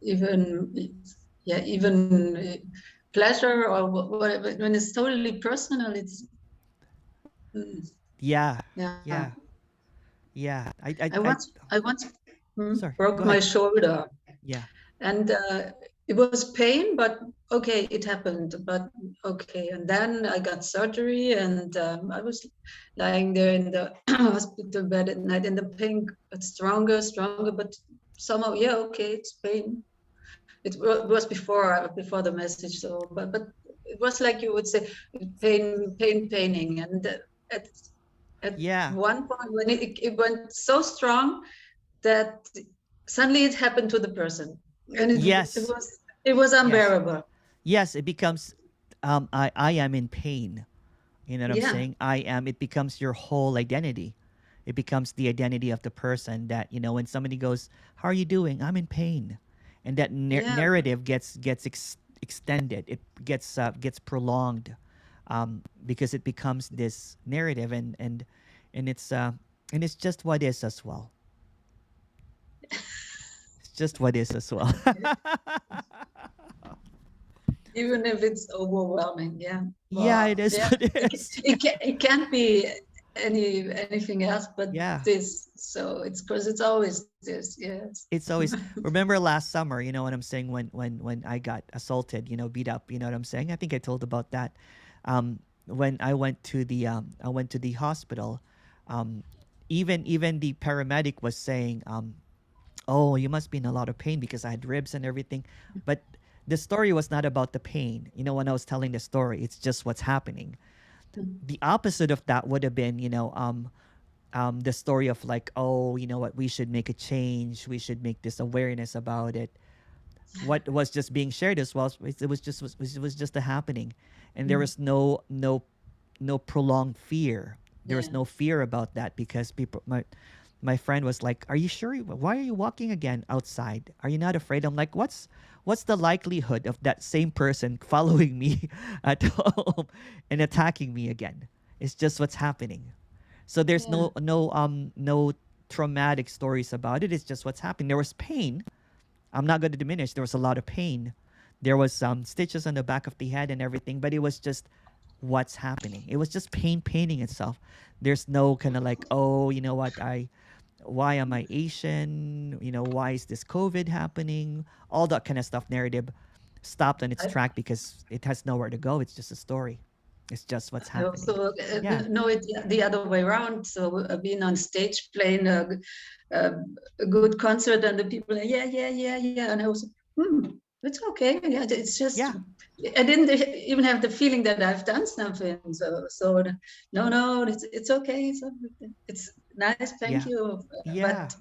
even pleasure or whatever, when it's totally personal, it's Yeah. yeah. Yeah. I once Sorry. broke Go my ahead. shoulder, Yeah. and it was pain, but okay, it happened. But okay, and then I got surgery, and I was lying there in the hospital bed at night, and the pain got stronger, but somehow, yeah, okay, it's pain. It was before the message, so but it was like you would say, paining, and at at Yeah. one point when it went so strong that suddenly it happened to the person, and Yes. it was Yes. unbearable. Yes, it becomes I am in pain. You know what I'm Yeah, saying? I am, it becomes your whole identity. It becomes the identity of the person that, when somebody goes, "How are you doing?" "I'm in pain." And that yeah, narrative gets extended. It gets prolonged, because it becomes this narrative, and it's just what is as well. It's just what is as well. even if it's overwhelming. Yeah, Yeah, well, it is yeah, what it is. it can't be anything else but Yeah. this. So it's because it's always this. Yes. It's always, remember last summer, you know what I'm saying, when I got assaulted, beat up, you know what I'm saying? I think I told about that. When I went to the hospital, um even the paramedic was saying, "Oh, you must be in a lot of pain," because I had ribs and everything. But the story was not about the pain. When I was telling the story, it's just what's happening. The opposite of that would have been, the story of like, "Oh, you know what, we should make a change, we should make this awareness about it." What was just being shared as well, it was just a happening, and there was no prolonged fear. There was Yeah. no fear about that, because my friend was like, "Are you sure? Why are you walking again outside? Are you not afraid?" I'm like, what's the likelihood of that same person following me at home and attacking me again? It's just what's happening. So there's Yeah. no traumatic stories about it. It's just what's happening. There was pain. I'm not going to diminish. There was a lot of pain. There was some stitches on the back of the head and everything, but it was just what's happening. It was just painting itself. There's no kind of like, "Oh, you know what, why am I Asian? Why is this COVID happening?" All that kind of stuff. Narrative stopped on its I, track because it has nowhere to go. It's just a story. It's just what's I happening. also Yeah. know it the other way around. So being on stage playing a, a good concert, and the people are, yeah, and I was, it's okay. Yeah, it's just, Yeah. I didn't even have the feeling that I've done something. So no, it's okay. It's nice. Thank Yeah. you. Yeah. But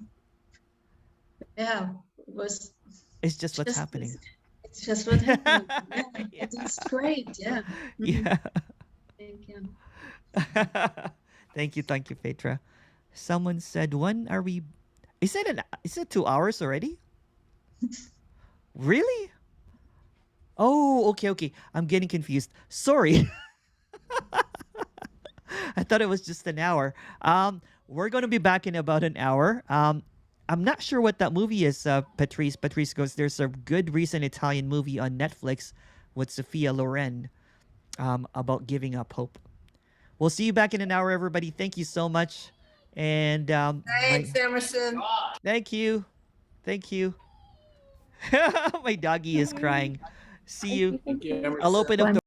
yeah, it was It's just what's just, happening. it's just what happened. Yeah, Yeah. it's great. Yeah. Yeah. Thank you. Thank you, Petra. Someone said, "When are we?" Is it 2 hours already? Really? Oh, okay. I'm getting confused. Sorry. I thought it was just an hour. We're gonna be back in about an hour. I'm not sure what that movie is. Patrice. Patrice goes, "There's a good recent Italian movie on Netflix with Sophia Loren, about giving up hope." We'll see you back in an hour, everybody. Thank you so much, and Thanks, Emerson. thank you, thank you. My doggy is crying. See you. Thank you, I'll Emerson. open up the